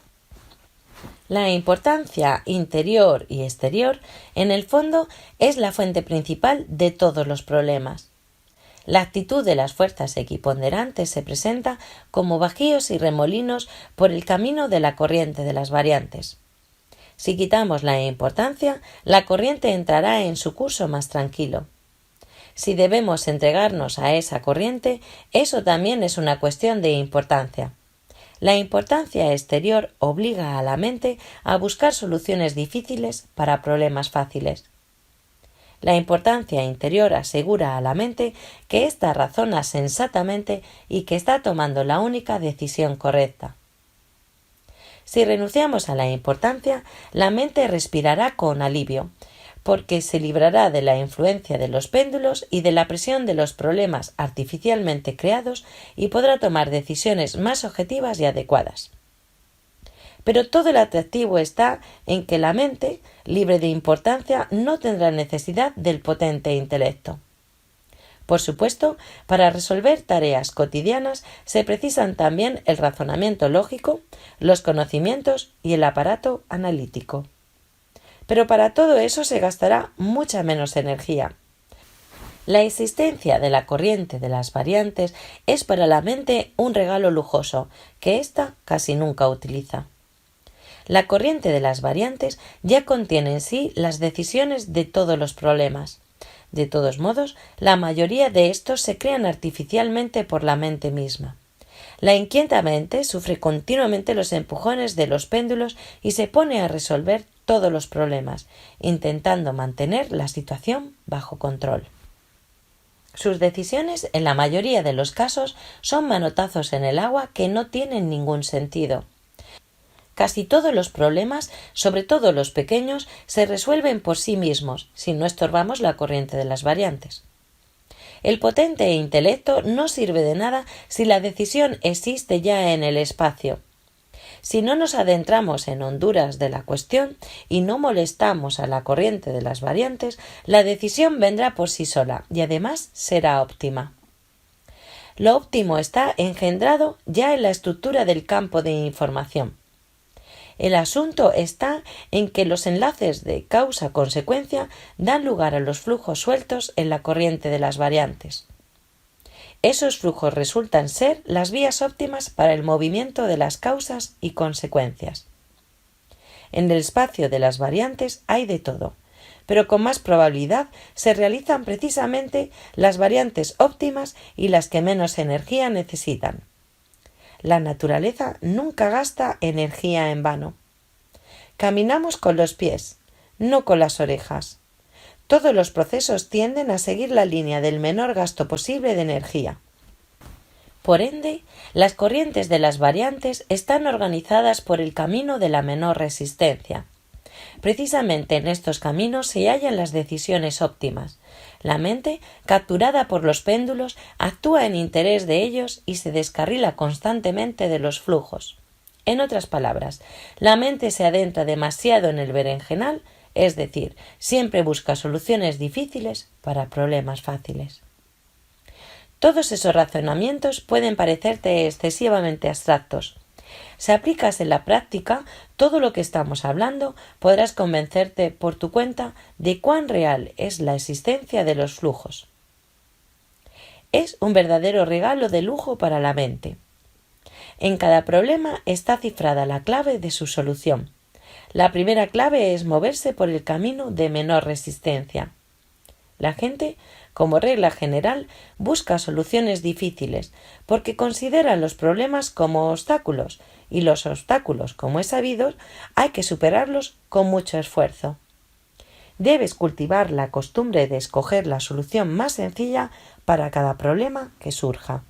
La importancia interior y exterior, en el fondo, es la fuente principal de todos los problemas. La actitud de las fuerzas equiponderantes se presenta como bajíos y remolinos por el camino de la corriente de las variantes. Si quitamos la importancia, la corriente entrará en su curso más tranquilo. Si debemos entregarnos a esa corriente, eso también es una cuestión de importancia. La importancia exterior obliga a la mente a buscar soluciones difíciles para problemas fáciles. La importancia interior asegura a la mente que ésta razona sensatamente y que está tomando la única decisión correcta. Si renunciamos a la importancia, la mente respirará con alivio, porque se librará de la influencia de los péndulos y de la presión de los problemas artificialmente creados y podrá tomar decisiones más objetivas y adecuadas. Pero todo el atractivo está en que la mente, libre de importancia, no tendrá necesidad del potente intelecto. Por supuesto, para resolver tareas cotidianas se precisan también el razonamiento lógico, los conocimientos y el aparato analítico. Pero para todo eso se gastará mucha menos energía. La existencia de la corriente de las variantes es para la mente un regalo lujoso que ésta casi nunca utiliza. La corriente de las variantes ya contiene en sí las decisiones de todos los problemas. De todos modos, la mayoría de estos se crean artificialmente por la mente misma. La inquieta mente sufre continuamente los empujones de los péndulos y se pone a resolver todos los problemas, intentando mantener la situación bajo control. Sus decisiones, en la mayoría de los casos, son manotazos en el agua que no tienen ningún sentido. Casi todos los problemas, sobre todo los pequeños, se resuelven por sí mismos, si no estorbamos la corriente de las variantes. El potente intelecto no sirve de nada si la decisión existe ya en el espacio. Si no nos adentramos en honduras de la cuestión y no molestamos a la corriente de las variantes, la decisión vendrá por sí sola y además será óptima. Lo óptimo está engendrado ya en la estructura del campo de información. El asunto está en que los enlaces de causa-consecuencia dan lugar a los flujos sueltos en la corriente de las variantes. Esos flujos resultan ser las vías óptimas para el movimiento de las causas y consecuencias. En el espacio de las variantes hay de todo, pero con más probabilidad se realizan precisamente las variantes óptimas y las que menos energía necesitan. La naturaleza nunca gasta energía en vano. Caminamos con los pies, no con las orejas. Todos los procesos tienden a seguir la línea del menor gasto posible de energía. Por ende, las corrientes de las variantes están organizadas por el camino de la menor resistencia. Precisamente en estos caminos se hallan las decisiones óptimas. La mente, capturada por los péndulos, actúa en interés de ellos y se descarrila constantemente de los flujos. En otras palabras, la mente se adentra demasiado en el berenjenal, es decir, siempre busca soluciones difíciles para problemas fáciles. Todos esos razonamientos pueden parecerte excesivamente abstractos. Si aplicas en la práctica todo lo que estamos hablando, podrás convencerte por tu cuenta de cuán real es la existencia de los flujos. Es un verdadero regalo de lujo para la mente. En cada problema está cifrada la clave de su solución. La primera clave es moverse por el camino de menor resistencia. La gente, como regla general, busca soluciones difíciles porque considera los problemas como obstáculos y los obstáculos, como es sabido, hay que superarlos con mucho esfuerzo. Debes cultivar la costumbre de escoger la solución más sencilla para cada problema que surja.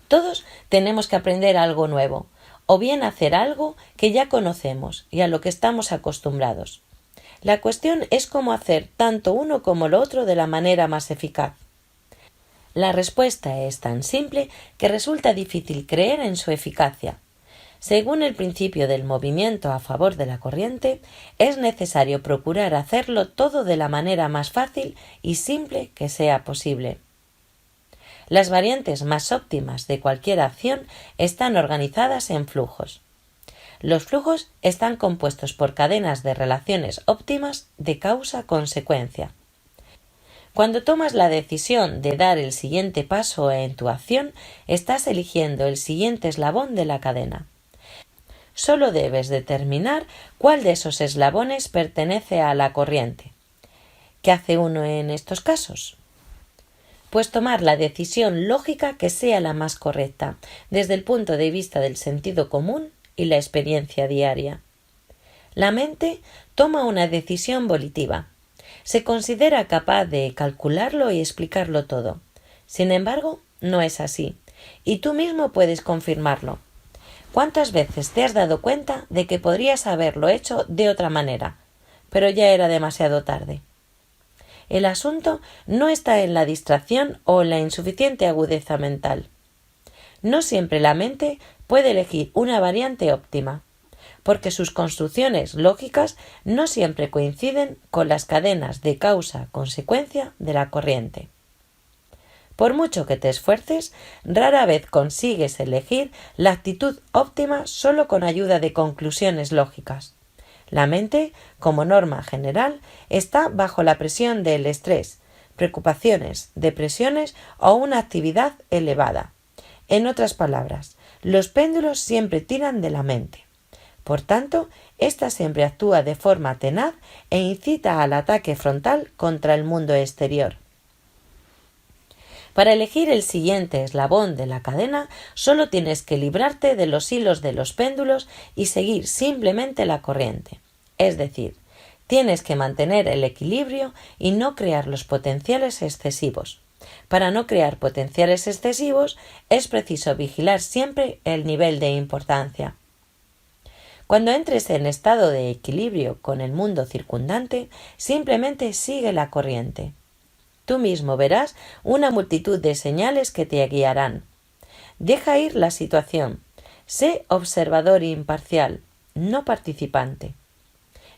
Todos tenemos que aprender algo nuevo, o bien hacer algo que ya conocemos y a lo que estamos acostumbrados. La cuestión es cómo hacer tanto uno como lo otro de la manera más eficaz. La respuesta es tan simple que resulta difícil creer en su eficacia. Según el principio del movimiento a favor de la corriente, es necesario procurar hacerlo todo de la manera más fácil y simple que sea posible. Las variantes más óptimas de cualquier acción están organizadas en flujos. Los flujos están compuestos por cadenas de relaciones óptimas de causa-consecuencia. Cuando tomas la decisión de dar el siguiente paso en tu acción, estás eligiendo el siguiente eslabón de la cadena. Solo debes determinar cuál de esos eslabones pertenece a la corriente. ¿Qué hace uno en estos casos? Pues tomar la decisión lógica que sea la más correcta, desde el punto de vista del sentido común y la experiencia diaria. La mente toma una decisión volitiva. Se considera capaz de calcularlo y explicarlo todo. Sin embargo, no es así, y tú mismo puedes confirmarlo. ¿Cuántas veces te has dado cuenta de que podrías haberlo hecho de otra manera, pero ya era demasiado tarde? El asunto no está en la distracción o en la insuficiente agudeza mental. No siempre la mente puede elegir una variante óptima, porque sus construcciones lógicas no siempre coinciden con las cadenas de causa-consecuencia de la corriente. Por mucho que te esfuerces, rara vez consigues elegir la actitud óptima solo con ayuda de conclusiones lógicas. La mente, como norma general, está bajo la presión del estrés, preocupaciones, depresiones o una actividad elevada. En otras palabras, los péndulos siempre tiran de la mente. Por tanto, ésta siempre actúa de forma tenaz e incita al ataque frontal contra el mundo exterior. Para elegir el siguiente eslabón de la cadena, solo tienes que librarte de los hilos de los péndulos y seguir simplemente la corriente. Es decir, tienes que mantener el equilibrio y no crear los potenciales excesivos. Para no crear potenciales excesivos, es preciso vigilar siempre el nivel de importancia. Cuando entres en estado de equilibrio con el mundo circundante, simplemente sigue la corriente. Tú mismo verás una multitud de señales que te guiarán. Deja ir la situación. Sé observador imparcial, no participante.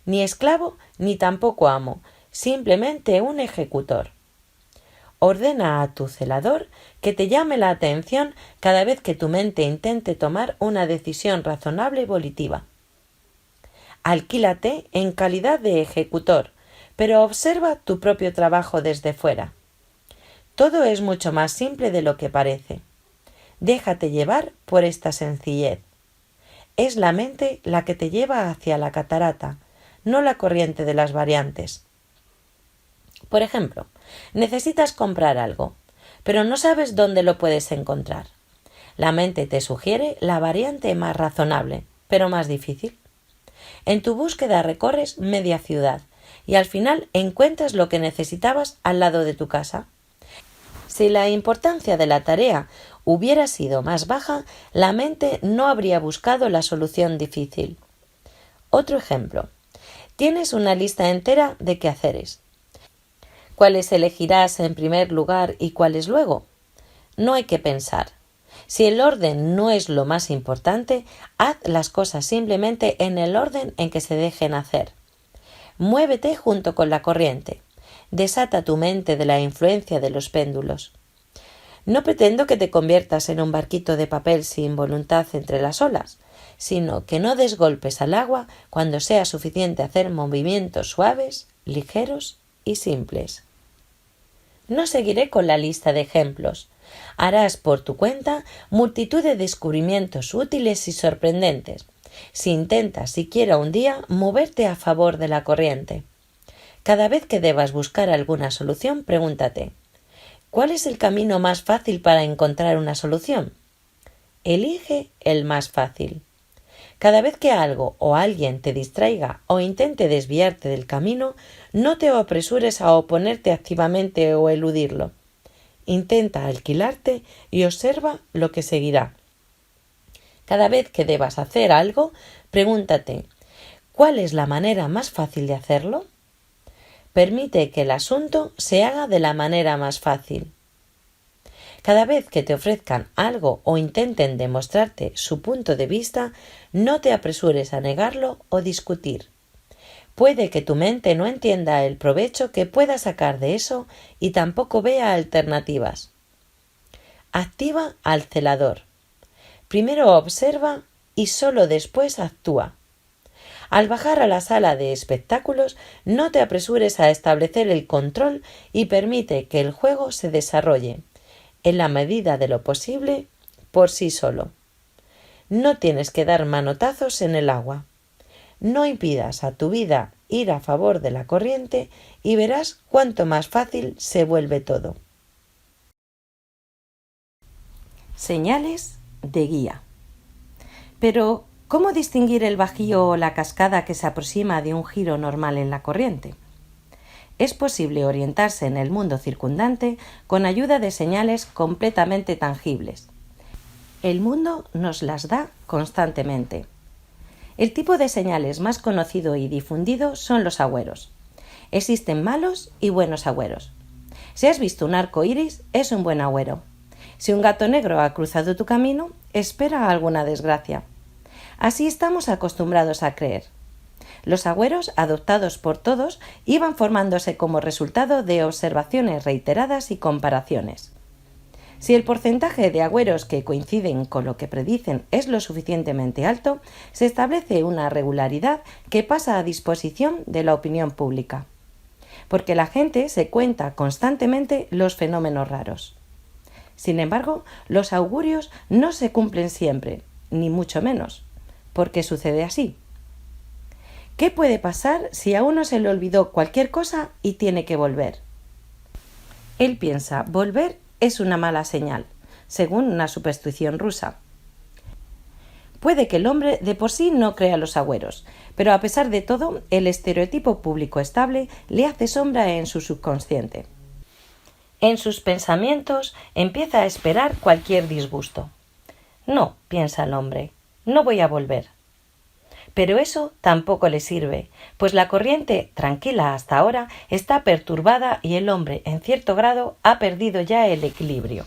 Ni esclavo ni tampoco amo, simplemente un ejecutor. Ordena a tu celador que te llame la atención cada vez que tu mente intente tomar una decisión razonable y volitiva. Alquílate en calidad de ejecutor, pero observa tu propio trabajo desde fuera. Todo es mucho más simple de lo que parece. Déjate llevar por esta sencillez. Es la mente la que te lleva hacia la catarata, no la corriente de las variantes. Por ejemplo, necesitas comprar algo, pero no sabes dónde lo puedes encontrar. La mente te sugiere la variante más razonable, pero más difícil. En tu búsqueda recorres media ciudad y al final encuentras lo que necesitabas al lado de tu casa. Si la importancia de la tarea hubiera sido más baja, la mente no habría buscado la solución difícil. Otro ejemplo. Tienes una lista entera de quehaceres. ¿Cuáles elegirás en primer lugar y cuáles luego? No hay que pensar. Si el orden no es lo más importante, haz las cosas simplemente en el orden en que se dejen hacer. Muévete junto con la corriente. Desata tu mente de la influencia de los péndulos. No pretendo que te conviertas en un barquito de papel sin voluntad entre las olas, sino que no des golpes al agua cuando sea suficiente hacer movimientos suaves, ligeros y simples. No seguiré con la lista de ejemplos. Harás por tu cuenta multitud de descubrimientos útiles y sorprendentes, si intentas siquiera un día moverte a favor de la corriente. Cada vez que debas buscar alguna solución, pregúntate: ¿cuál es el camino más fácil para encontrar una solución? Elige el más fácil. Cada vez que algo o alguien te distraiga o intente desviarte del camino, no te apresures a oponerte activamente o eludirlo. Intenta alquilarte y observa lo que seguirá. Cada vez que debas hacer algo, pregúntate: ¿cuál es la manera más fácil de hacerlo? Permite que el asunto se haga de la manera más fácil. Cada vez que te ofrezcan algo o intenten demostrarte su punto de vista, no te apresures a negarlo o discutir. Puede que tu mente no entienda el provecho que pueda sacar de eso y tampoco vea alternativas. Activa al celador. Primero observa y solo después actúa. Al bajar a la sala de espectáculos, no te apresures a establecer el control y permite que el juego se desarrolle, en la medida de lo posible, por sí solo. No tienes que dar manotazos en el agua. No impidas a tu vida ir a favor de la corriente y verás cuánto más fácil se vuelve todo. Señales de guía. Pero, ¿cómo distinguir el bajío o la cascada que se aproxima de un giro normal en la corriente? Es posible orientarse en el mundo circundante con ayuda de señales completamente tangibles. El mundo nos las da constantemente. El tipo de señales más conocido y difundido son los agüeros. Existen malos y buenos agüeros. Si has visto un arco iris, es un buen agüero. Si un gato negro ha cruzado tu camino, espera alguna desgracia. Así estamos acostumbrados a creer. Los agüeros, adoptados por todos, iban formándose como resultado de observaciones reiteradas y comparaciones. Si el porcentaje de agüeros que coinciden con lo que predicen es lo suficientemente alto, se establece una regularidad que pasa a disposición de la opinión pública. Porque la gente se cuenta constantemente los fenómenos raros. Sin embargo, los augurios no se cumplen siempre, ni mucho menos. ¿Por qué sucede así? ¿Qué puede pasar si a uno se le olvidó cualquier cosa y tiene que volver? Él piensa, volver es una mala señal, según una superstición rusa. Puede que el hombre de por sí no crea los agüeros, pero a pesar de todo, el estereotipo público estable le hace sombra en su subconsciente. En sus pensamientos empieza a esperar cualquier disgusto. No, piensa el hombre, no voy a volver. Pero eso tampoco le sirve, pues la corriente, tranquila hasta ahora, está perturbada y el hombre, en cierto grado, ha perdido ya el equilibrio.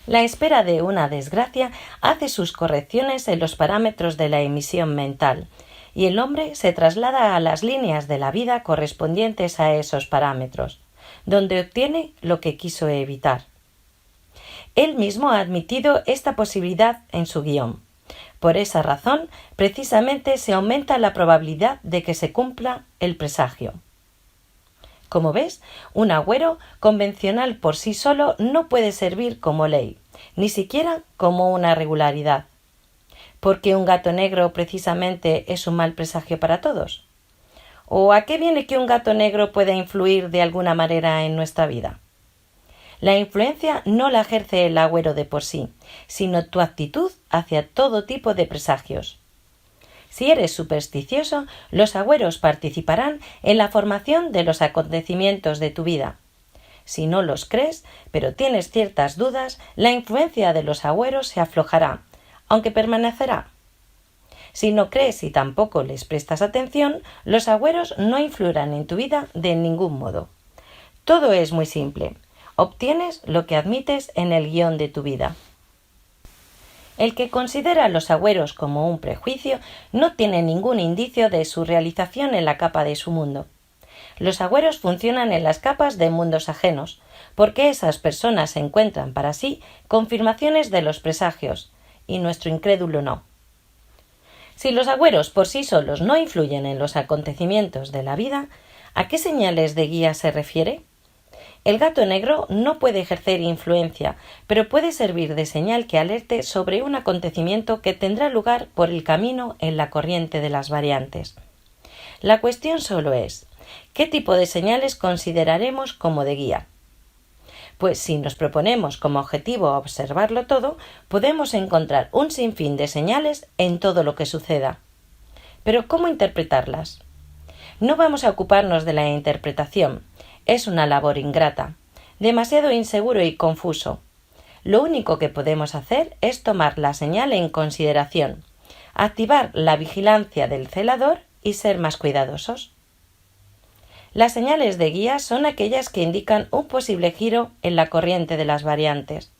La espera de una desgracia hace sus correcciones en los parámetros de la emisión mental, y el hombre se traslada a las líneas de la vida correspondientes a esos parámetros, donde obtiene lo que quiso evitar. Él mismo ha admitido esta posibilidad en su guión. Por esa razón, precisamente se aumenta la probabilidad de que se cumpla el presagio. Como ves, un agüero convencional por sí solo no puede servir como ley, ni siquiera como una regularidad. ¿Por qué un gato negro precisamente es un mal presagio para todos? ¿O a qué viene que un gato negro pueda influir de alguna manera en nuestra vida? La influencia no la ejerce el agüero de por sí, sino tu actitud hacia todo tipo de presagios. Si eres supersticioso, los agüeros participarán en la formación de los acontecimientos de tu vida. Si no los crees, pero tienes ciertas dudas, la influencia de los agüeros se aflojará, aunque permanecerá. Si no crees y tampoco les prestas atención, los agüeros no influirán en tu vida de ningún modo. Todo es muy simple. Obtienes lo que admites en el guión de tu vida. El que considera los agüeros como un prejuicio no tiene ningún indicio de su realización en la capa de su mundo. Los agüeros funcionan en las capas de mundos ajenos, porque esas personas encuentran para sí confirmaciones de los presagios, y nuestro incrédulo no. Si los agüeros por sí solos no influyen en los acontecimientos de la vida, ¿a qué señales de guía se refiere? El gato negro no puede ejercer influencia, pero puede servir de señal que alerte sobre un acontecimiento que tendrá lugar por el camino en la corriente de las variantes. La cuestión solo es, ¿qué tipo de señales consideraremos como de guía? Pues si nos proponemos como objetivo observarlo todo, podemos encontrar un sinfín de señales en todo lo que suceda. Pero ¿cómo interpretarlas? No vamos a ocuparnos de la interpretación. Es una labor ingrata, demasiado inseguro y confuso. Lo único que podemos hacer es tomar la señal en consideración, activar la vigilancia del celador y ser más cuidadosos. Las señales de guía son aquellas que indican un posible giro en la corriente de las variantes.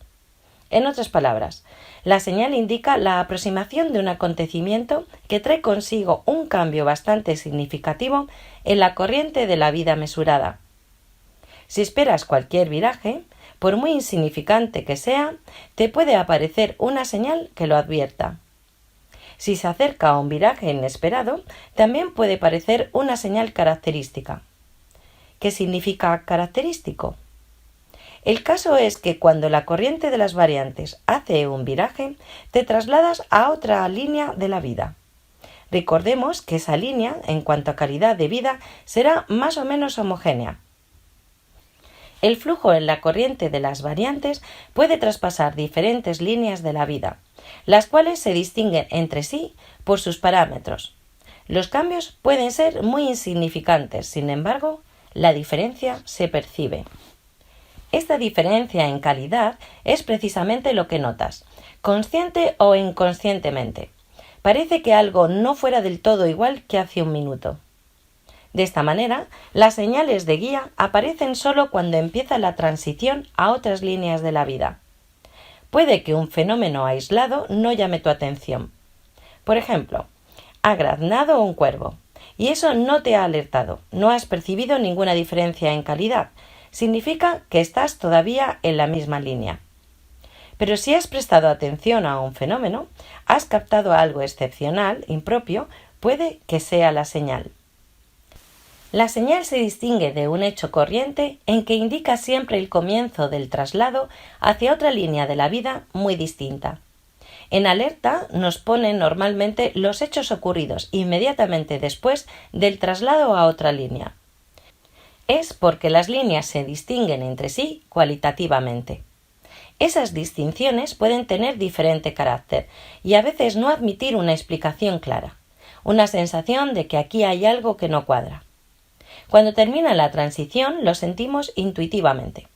En otras palabras, la señal indica la aproximación de un acontecimiento que trae consigo un cambio bastante significativo en la corriente de la vida mesurada. Si esperas cualquier viraje, Por muy insignificante que sea, te puede aparecer una señal que lo advierta. Si se acerca a un viraje inesperado, también puede parecer una señal característica. ¿Qué significa característico? El caso es que cuando la corriente de las variantes hace un viraje, te trasladas a otra línea de la vida. Recordemos que esa línea, en cuanto a calidad de vida, será más o menos homogénea. El flujo en la corriente de las variantes puede traspasar diferentes líneas de la vida, las cuales se distinguen entre sí por sus parámetros. Los cambios pueden ser muy insignificantes, sin embargo, la diferencia se percibe. Esta diferencia en calidad es precisamente lo que notas, consciente o inconscientemente. Parece que algo no fuera del todo igual que hace un minuto. De esta manera, las señales de guía aparecen solo cuando empieza la transición a otras líneas de la vida. Puede que un fenómeno aislado no llame tu atención. Por ejemplo, ha graznado un cuervo, y eso no te ha alertado, no has percibido ninguna diferencia en calidad. Significa que estás todavía en la misma línea. Pero si has prestado atención a un fenómeno, has captado algo excepcional, impropio, puede que sea la señal. La señal se distingue de un hecho corriente en que indica siempre el comienzo del traslado hacia otra línea de la vida muy distinta. En alerta nos ponen normalmente los hechos ocurridos inmediatamente después del traslado a otra línea. Es porque las líneas se distinguen entre sí cualitativamente. Esas distinciones pueden tener diferente carácter y a veces no admitir una explicación clara, una sensación de que aquí hay algo que no cuadra. Cuando termina la transición lo sentimos intuitivamente,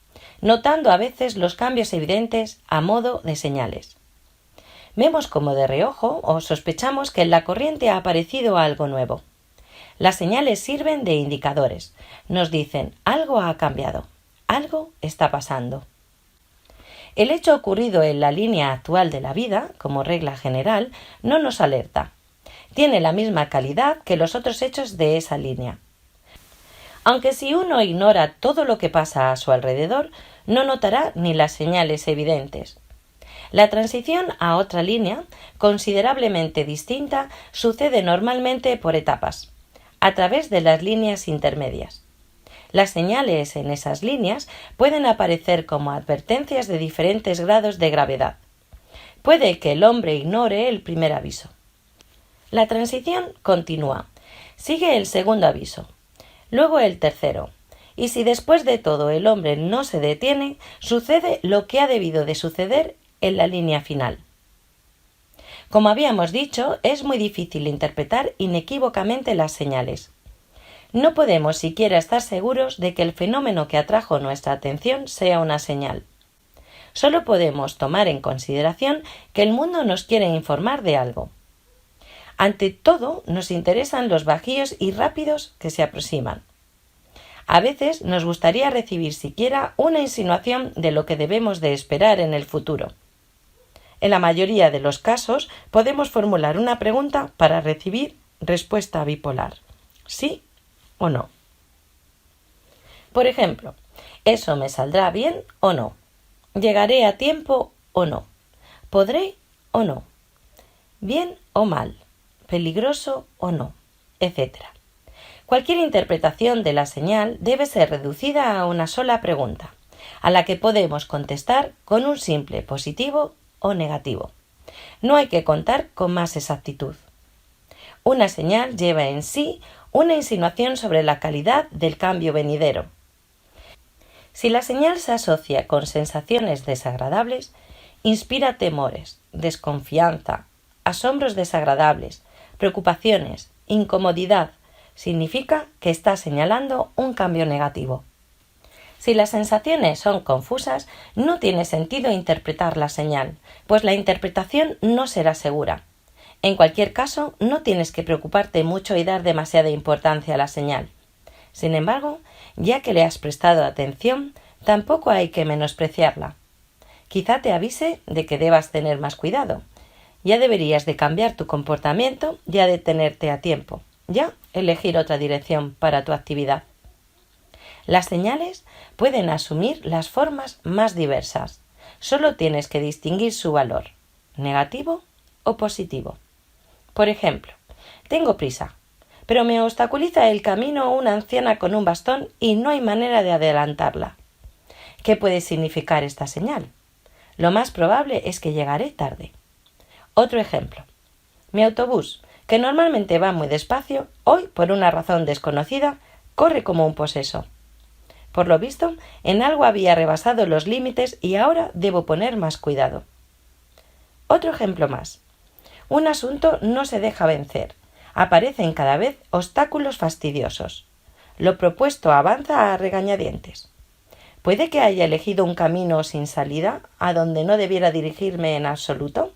notando a veces los cambios evidentes a modo de señales. Vemos como de reojo o sospechamos que en la corriente ha aparecido algo nuevo. Las señales sirven de indicadores, nos dicen algo ha cambiado, algo está pasando. El hecho ocurrido en la línea actual de la vida, como regla general, no nos alerta. Tiene la misma calidad que los otros hechos de esa línea. Aunque si uno ignora todo lo que pasa a su alrededor, no notará ni las señales evidentes. La transición a otra línea, considerablemente distinta, sucede normalmente por etapas, a través de las líneas intermedias. Las señales en esas líneas pueden aparecer como advertencias de diferentes grados de gravedad. Puede que el hombre ignore el primer aviso. La transición continúa. Sigue el segundo aviso. Luego el tercero. Y si después de todo el hombre no se detiene, sucede lo que ha debido de suceder en la línea final. Como habíamos dicho, es muy difícil interpretar inequívocamente las señales. No podemos siquiera estar seguros de que el fenómeno que atrajo nuestra atención sea una señal. Solo podemos tomar en consideración que el mundo nos quiere informar de algo. Ante todo, nos interesan los bajíos y rápidos que se aproximan. A veces nos gustaría recibir siquiera una insinuación de lo que debemos de esperar en el futuro. En la mayoría de los casos podemos formular una pregunta para recibir respuesta bipolar, sí o no. Por ejemplo, ¿eso me saldrá bien o no? ¿Llegaré a tiempo o no? ¿Podré o no? ¿Bien o mal? ¿Peligroso o no? Etcétera. Cualquier interpretación de la señal debe ser reducida a una sola pregunta, a la que podemos contestar con un simple positivo o negativo. No hay que contar con más exactitud. Una señal lleva en sí una insinuación sobre la calidad del cambio venidero. Si la señal se asocia con sensaciones desagradables, inspira temores, desconfianza, asombros desagradables, preocupaciones, incomodidad, significa que está señalando un cambio negativo. Si las sensaciones son confusas, no tiene sentido interpretar la señal, pues la interpretación no será segura. En cualquier caso, no tienes que preocuparte mucho y dar demasiada importancia a la señal. Sin embargo, ya que le has prestado atención, tampoco hay que menospreciarla. Quizá te avise de que debas tener más cuidado. Ya deberías de cambiar tu comportamiento y a detenerte a tiempo. Ya elegir otra dirección para tu actividad. Las señales pueden asumir las formas más diversas. Solo tienes que distinguir su valor, negativo o positivo. Por ejemplo, tengo prisa, pero me obstaculiza el camino una anciana con un bastón y no hay manera de adelantarla. ¿Qué puede significar esta señal? Lo más probable es que llegaré tarde. Otro ejemplo. Mi autobús, que normalmente va muy despacio, hoy, por una razón desconocida, corre como un poseso. Por lo visto, en algo había rebasado los límites y ahora debo poner más cuidado. Otro ejemplo más. Un asunto no se deja vencer. Aparecen cada vez obstáculos fastidiosos. Lo propuesto avanza a regañadientes. ¿Puede que haya elegido un camino sin salida, a donde no debiera dirigirme en absoluto?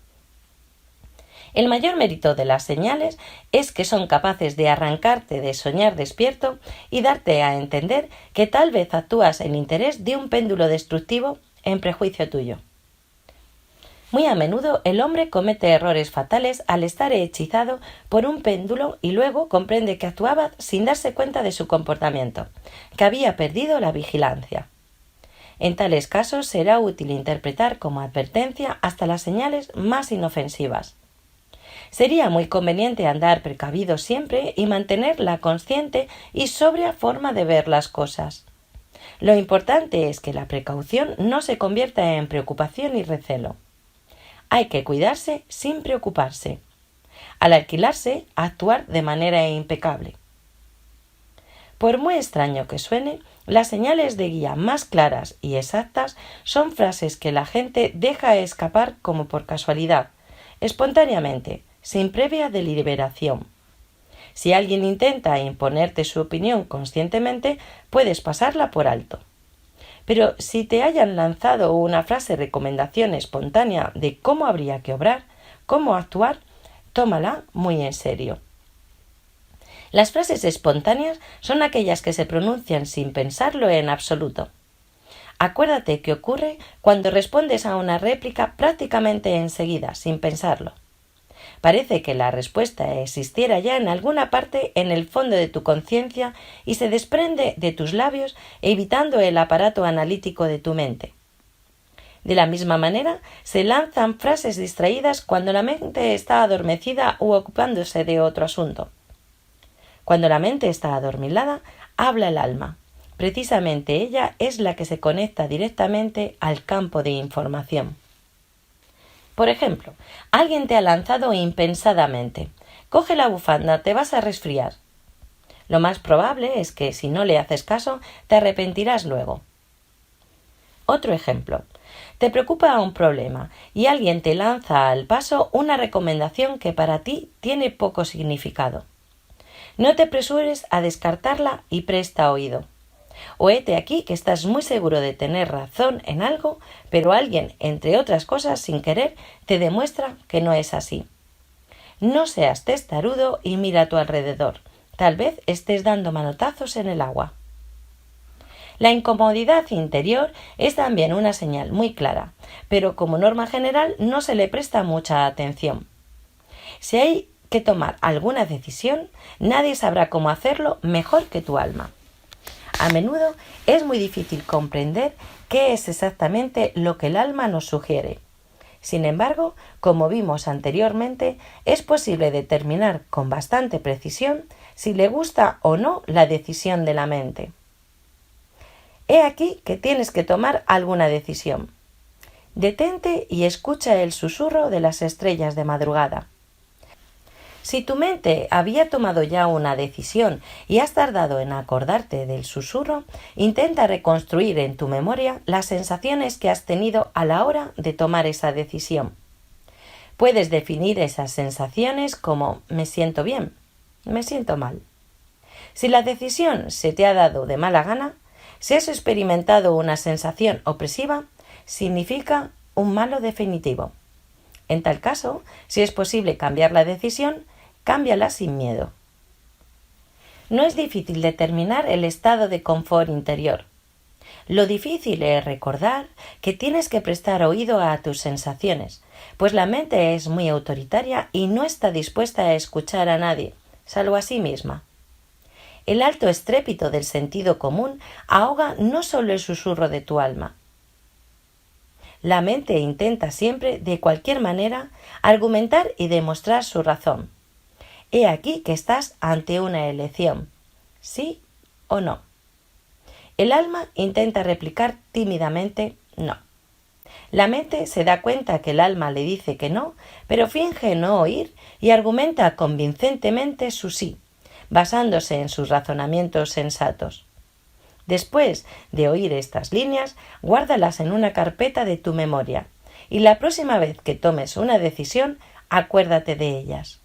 El mayor mérito de las señales es que son capaces de arrancarte de soñar despierto y darte a entender que tal vez actúas en interés de un péndulo destructivo en prejuicio tuyo. Muy a menudo el hombre comete errores fatales al estar hechizado por un péndulo y luego comprende que actuaba sin darse cuenta de su comportamiento, que había perdido la vigilancia. En tales casos será útil interpretar como advertencia hasta las señales más inofensivas. Sería muy conveniente andar precavido siempre y mantener la consciente y sobria forma de ver las cosas. Lo importante es que la precaución no se convierta en preocupación y recelo. Hay que cuidarse sin preocuparse. Al alquilarse, actuar de manera impecable. Por muy extraño que suene, las señales de guía más claras y exactas son frases que la gente deja escapar como por casualidad, espontáneamente, sin previa deliberación. Si alguien intenta imponerte su opinión conscientemente, puedes pasarla por alto. Pero si te hayan lanzado una frase recomendación espontánea de cómo habría que obrar, cómo actuar, tómala muy en serio. Las frases espontáneas son aquellas que se pronuncian sin pensarlo en absoluto. Acuérdate que ocurre cuando respondes a una réplica prácticamente enseguida, sin pensarlo. Parece que la respuesta existiera ya en alguna parte en el fondo de tu conciencia y se desprende de tus labios, evitando el aparato analítico de tu mente. De la misma manera, se lanzan frases distraídas cuando la mente está adormecida u ocupándose de otro asunto. Cuando la mente está adormilada, habla el alma. Precisamente ella es la que se conecta directamente al campo de información. Por ejemplo, alguien te ha lanzado impensadamente. Coge la bufanda, te vas a resfriar. Lo más probable es que, si no le haces caso, te arrepentirás luego. Otro ejemplo. Te preocupa un problema y alguien te lanza al paso una recomendación que para ti tiene poco significado. No te apresures a descartarla y presta oído. O hete aquí que estás muy seguro de tener razón en algo, pero alguien, entre otras cosas, sin querer, te demuestra que no es así. No seas testarudo y mira a tu alrededor. Tal vez estés dando manotazos en el agua. La incomodidad interior es también una señal muy clara, pero como norma general no se le presta mucha atención. Si hay que tomar alguna decisión, nadie sabrá cómo hacerlo mejor que tu alma. A menudo es muy difícil comprender qué es exactamente lo que el alma nos sugiere. Sin embargo, como vimos anteriormente, es posible determinar con bastante precisión si le gusta o no la decisión de la mente. He aquí que tienes que tomar alguna decisión. Detente y escucha el susurro de las estrellas de madrugada. Si tu mente había tomado ya una decisión y has tardado en acordarte del susurro, intenta reconstruir en tu memoria las sensaciones que has tenido a la hora de tomar esa decisión. Puedes definir esas sensaciones como me siento bien, me siento mal. Si la decisión se te ha dado de mala gana, si has experimentado una sensación opresiva, significa un malo definitivo. En tal caso, si es posible cambiar la decisión, cámbiala sin miedo. No es difícil determinar el estado de confort interior. Lo difícil es recordar que tienes que prestar oído a tus sensaciones, pues la mente es muy autoritaria y no está dispuesta a escuchar a nadie, salvo a sí misma. El alto estrépito del sentido común ahoga no solo el susurro de tu alma. La mente intenta siempre, de cualquier manera, argumentar y demostrar su razón. He aquí que estás ante una elección, sí o no. El alma intenta replicar tímidamente no. La mente se da cuenta que el alma le dice que no, pero finge no oír y argumenta convincentemente su sí, basándose en sus razonamientos sensatos. Después de oír estas líneas, guárdalas en una carpeta de tu memoria y la próxima vez que tomes una decisión, acuérdate de ellas.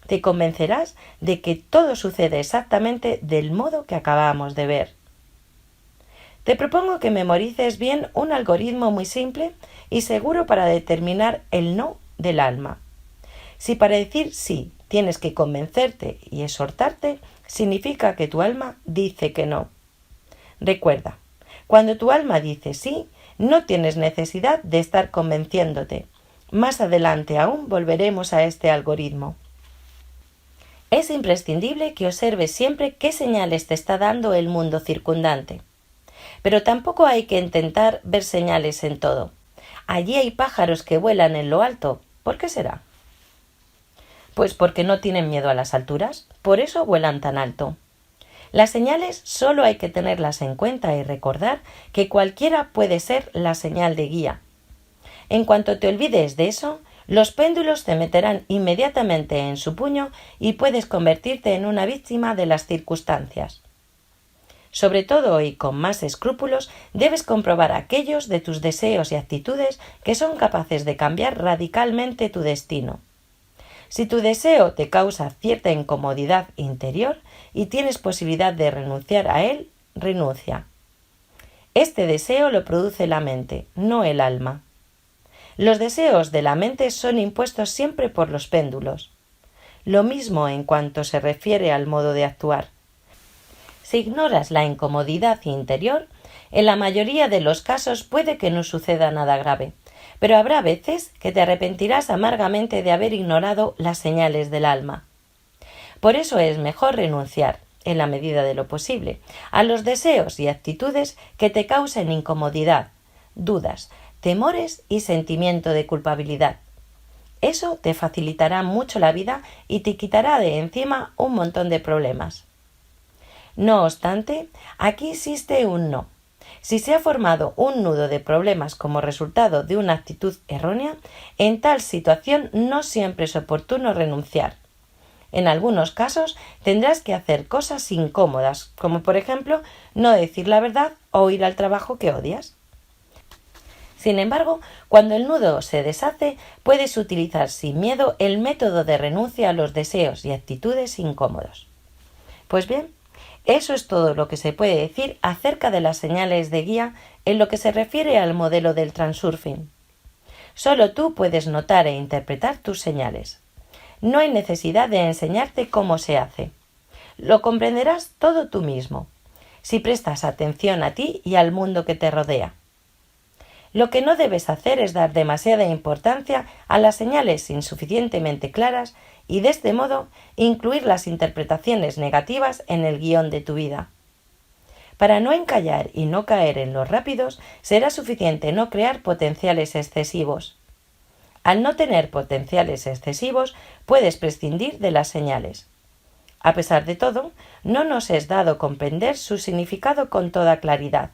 Te convencerás de que todo sucede exactamente del modo que acabamos de ver. Te propongo que memorices bien un algoritmo muy simple y seguro para determinar el no del alma. Si para decir sí tienes que convencerte y exhortarte, significa que tu alma dice que no. Recuerda, cuando tu alma dice sí, no tienes necesidad de estar convenciéndote. Más adelante aún volveremos a este algoritmo. Es imprescindible que observes siempre qué señales te está dando el mundo circundante. Pero tampoco hay que intentar ver señales en todo. Allí hay pájaros que vuelan en lo alto. ¿Por qué será? Pues porque no tienen miedo a las alturas, por eso vuelan tan alto. Las señales solo hay que tenerlas en cuenta y recordar que cualquiera puede ser la señal de guía. En cuanto te olvides de eso, los péndulos te meterán inmediatamente en su puño y puedes convertirte en una víctima de las circunstancias. Sobre todo y con más escrúpulos, debes comprobar aquellos de tus deseos y actitudes que son capaces de cambiar radicalmente tu destino. Si tu deseo te causa cierta incomodidad interior y tienes posibilidad de renunciar a él, renuncia. Este deseo lo produce la mente, no el alma. Los deseos de la mente son impuestos siempre por los péndulos. Lo mismo en cuanto se refiere al modo de actuar. Si ignoras la incomodidad interior, en la mayoría de los casos puede que no suceda nada grave, pero habrá veces que te arrepentirás amargamente de haber ignorado las señales del alma. Por eso es mejor renunciar, en la medida de lo posible, a los deseos y actitudes que te causen incomodidad, dudas, temores y sentimiento de culpabilidad. Eso te facilitará mucho la vida y te quitará de encima un montón de problemas. No obstante, aquí existe un no. Si se ha formado un nudo de problemas como resultado de una actitud errónea, en tal situación no siempre es oportuno renunciar. En algunos casos tendrás que hacer cosas incómodas, como por ejemplo no decir la verdad o ir al trabajo que odias. Sin embargo, cuando el nudo se deshace, puedes utilizar sin miedo el método de renuncia a los deseos y actitudes incómodos. Pues bien, eso es todo lo que se puede decir acerca de las señales de guía en lo que se refiere al modelo del transurfing. Solo tú puedes notar e interpretar tus señales. No hay necesidad de enseñarte cómo se hace. Lo comprenderás todo tú mismo, si prestas atención a ti y al mundo que te rodea. Lo que no debes hacer es dar demasiada importancia a las señales insuficientemente claras y de este modo incluir las interpretaciones negativas en el guión de tu vida. Para no encallar y no caer en los rápidos, será suficiente no crear potenciales excesivos. Al no tener potenciales excesivos, puedes prescindir de las señales. A pesar de todo, no nos es dado comprender su significado con toda claridad.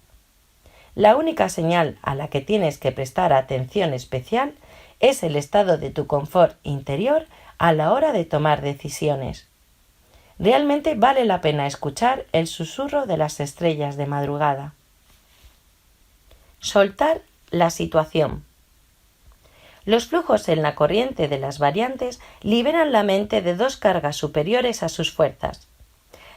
La única señal a la que tienes que prestar atención especial es el estado de tu confort interior a la hora de tomar decisiones. Realmente vale la pena escuchar el susurro de las estrellas de madrugada. Soltar la situación. Los flujos en la corriente de las variantes liberan la mente de dos cargas superiores a sus fuerzas: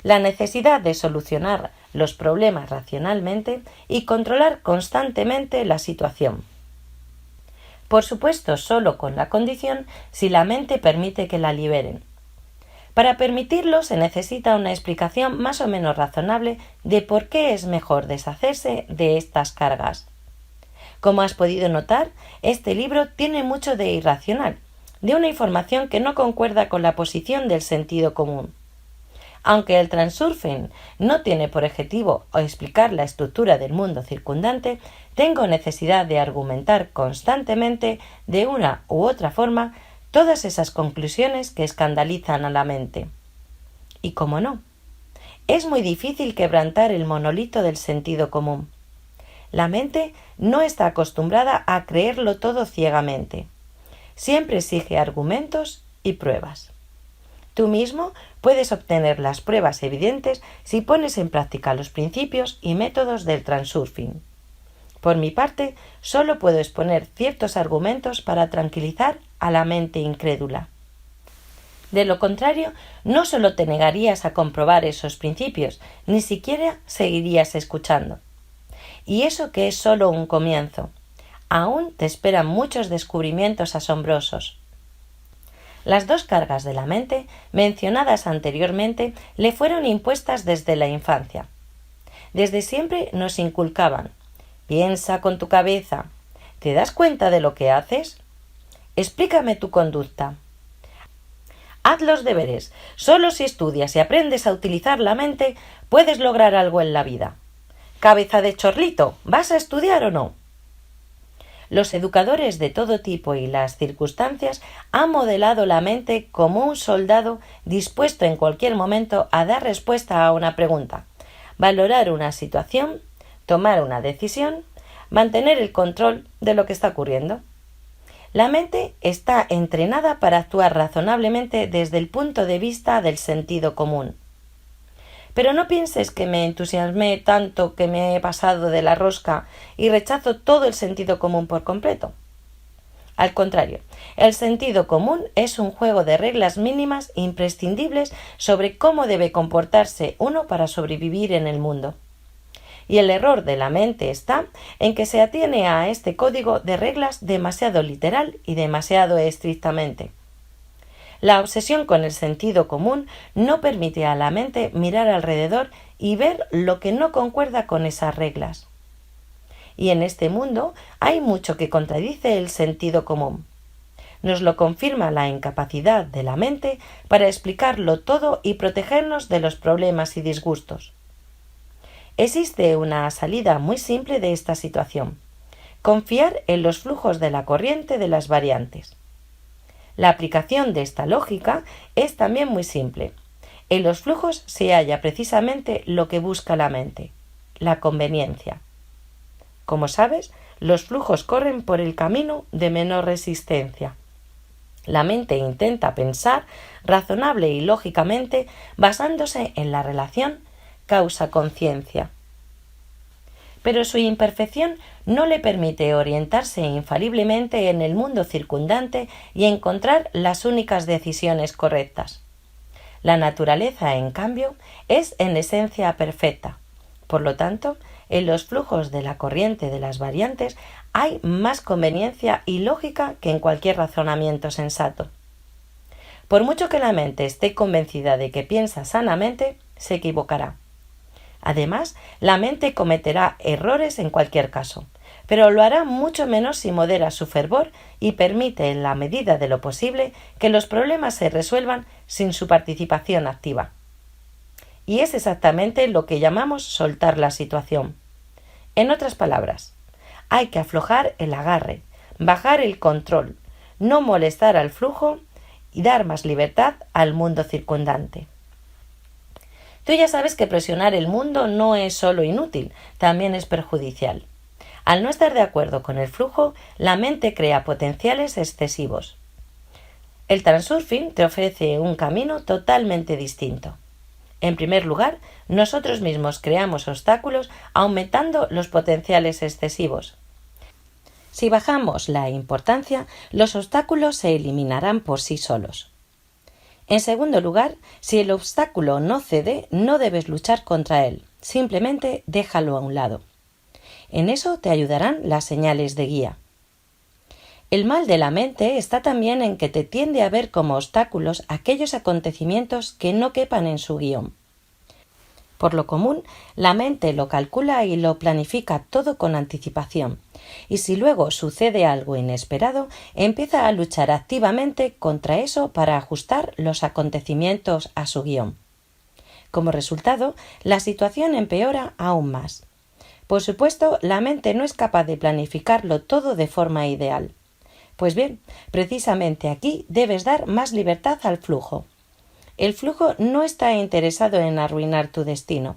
la necesidad de solucionar los problemas racionalmente y controlar constantemente la situación. Por supuesto, solo con la condición si la mente permite que la liberen. Para permitirlo se necesita una explicación más o menos razonable de por qué es mejor deshacerse de estas cargas. Como has podido notar, este libro tiene mucho de irracional, de una información que no concuerda con la posición del sentido común. Aunque el transurfing no tiene por objetivo explicar la estructura del mundo circundante, tengo necesidad de argumentar constantemente, de una u otra forma, todas esas conclusiones que escandalizan a la mente. Y cómo no, es muy difícil quebrantar el monolito del sentido común. La mente no está acostumbrada a creerlo todo ciegamente. Siempre exige argumentos y pruebas. Tú mismo puedes obtener las pruebas evidentes si pones en práctica los principios y métodos del transurfing. Por mi parte, solo puedo exponer ciertos argumentos para tranquilizar a la mente incrédula. De lo contrario, no solo te negarías a comprobar esos principios, ni siquiera seguirías escuchando. Y eso que es solo un comienzo. Aún te esperan muchos descubrimientos asombrosos. Las dos cargas de la mente, mencionadas anteriormente, le fueron impuestas desde la infancia. Desde siempre nos inculcaban: piensa con tu cabeza, ¿te das cuenta de lo que haces? Explícame tu conducta. Haz los deberes. Solo si estudias y aprendes a utilizar la mente, puedes lograr algo en la vida. Cabeza de chorlito, ¿vas a estudiar o no? Los educadores de todo tipo y las circunstancias han modelado la mente como un soldado dispuesto en cualquier momento a dar respuesta a una pregunta, valorar una situación, tomar una decisión, mantener el control de lo que está ocurriendo. La mente está entrenada para actuar razonablemente desde el punto de vista del sentido común. Pero no pienses que me entusiasmé tanto que me he pasado de la rosca y rechazo todo el sentido común por completo. Al contrario, el sentido común es un juego de reglas mínimas imprescindibles sobre cómo debe comportarse uno para sobrevivir en el mundo. Y el error de la mente está en que se atiene a este código de reglas demasiado literal y demasiado estrictamente. La obsesión con el sentido común no permite a la mente mirar alrededor y ver lo que no concuerda con esas reglas. Y en este mundo hay mucho que contradice el sentido común. Nos lo confirma la incapacidad de la mente para explicarlo todo y protegernos de los problemas y disgustos. Existe una salida muy simple de esta situación: confiar en los flujos de la corriente de las variantes. La aplicación de esta lógica es también muy simple. En los flujos se halla precisamente lo que busca la mente: la conveniencia. Como sabes, los flujos corren por el camino de menor resistencia. La mente intenta pensar razonable y lógicamente basándose en la relación causa-conciencia. Pero su imperfección no le permite orientarse infaliblemente en el mundo circundante y encontrar las únicas decisiones correctas. La naturaleza, en cambio, es en esencia perfecta. Por lo tanto, en los flujos de la corriente de las variantes hay más conveniencia y lógica que en cualquier razonamiento sensato. Por mucho que la mente esté convencida de que piensa sanamente, se equivocará. Además, la mente cometerá errores en cualquier caso, pero lo hará mucho menos si modera su fervor y permite, en la medida de lo posible, que los problemas se resuelvan sin su participación activa. Y es exactamente lo que llamamos soltar la situación. En otras palabras, hay que aflojar el agarre, bajar el control, no molestar al flujo y dar más libertad al mundo circundante. Tú ya sabes que presionar el mundo no es solo inútil, también es perjudicial. Al no estar de acuerdo con el flujo, la mente crea potenciales excesivos. El transurfing te ofrece un camino totalmente distinto. En primer lugar, nosotros mismos creamos obstáculos aumentando los potenciales excesivos. Si bajamos la importancia, los obstáculos se eliminarán por sí solos. En segundo lugar, si el obstáculo no cede, no debes luchar contra él, simplemente déjalo a un lado. En eso te ayudarán las señales de guía. El mal de la mente está también en que te tiende a ver como obstáculos aquellos acontecimientos que no quepan en su guión. Por lo común, la mente lo calcula y lo planifica todo con anticipación, y si luego sucede algo inesperado, empieza a luchar activamente contra eso para ajustar los acontecimientos a su guión. Como resultado, la situación empeora aún más. Por supuesto, la mente no es capaz de planificarlo todo de forma ideal. Pues bien, precisamente aquí debes dar más libertad al flujo. El flujo no está interesado en arruinar tu destino.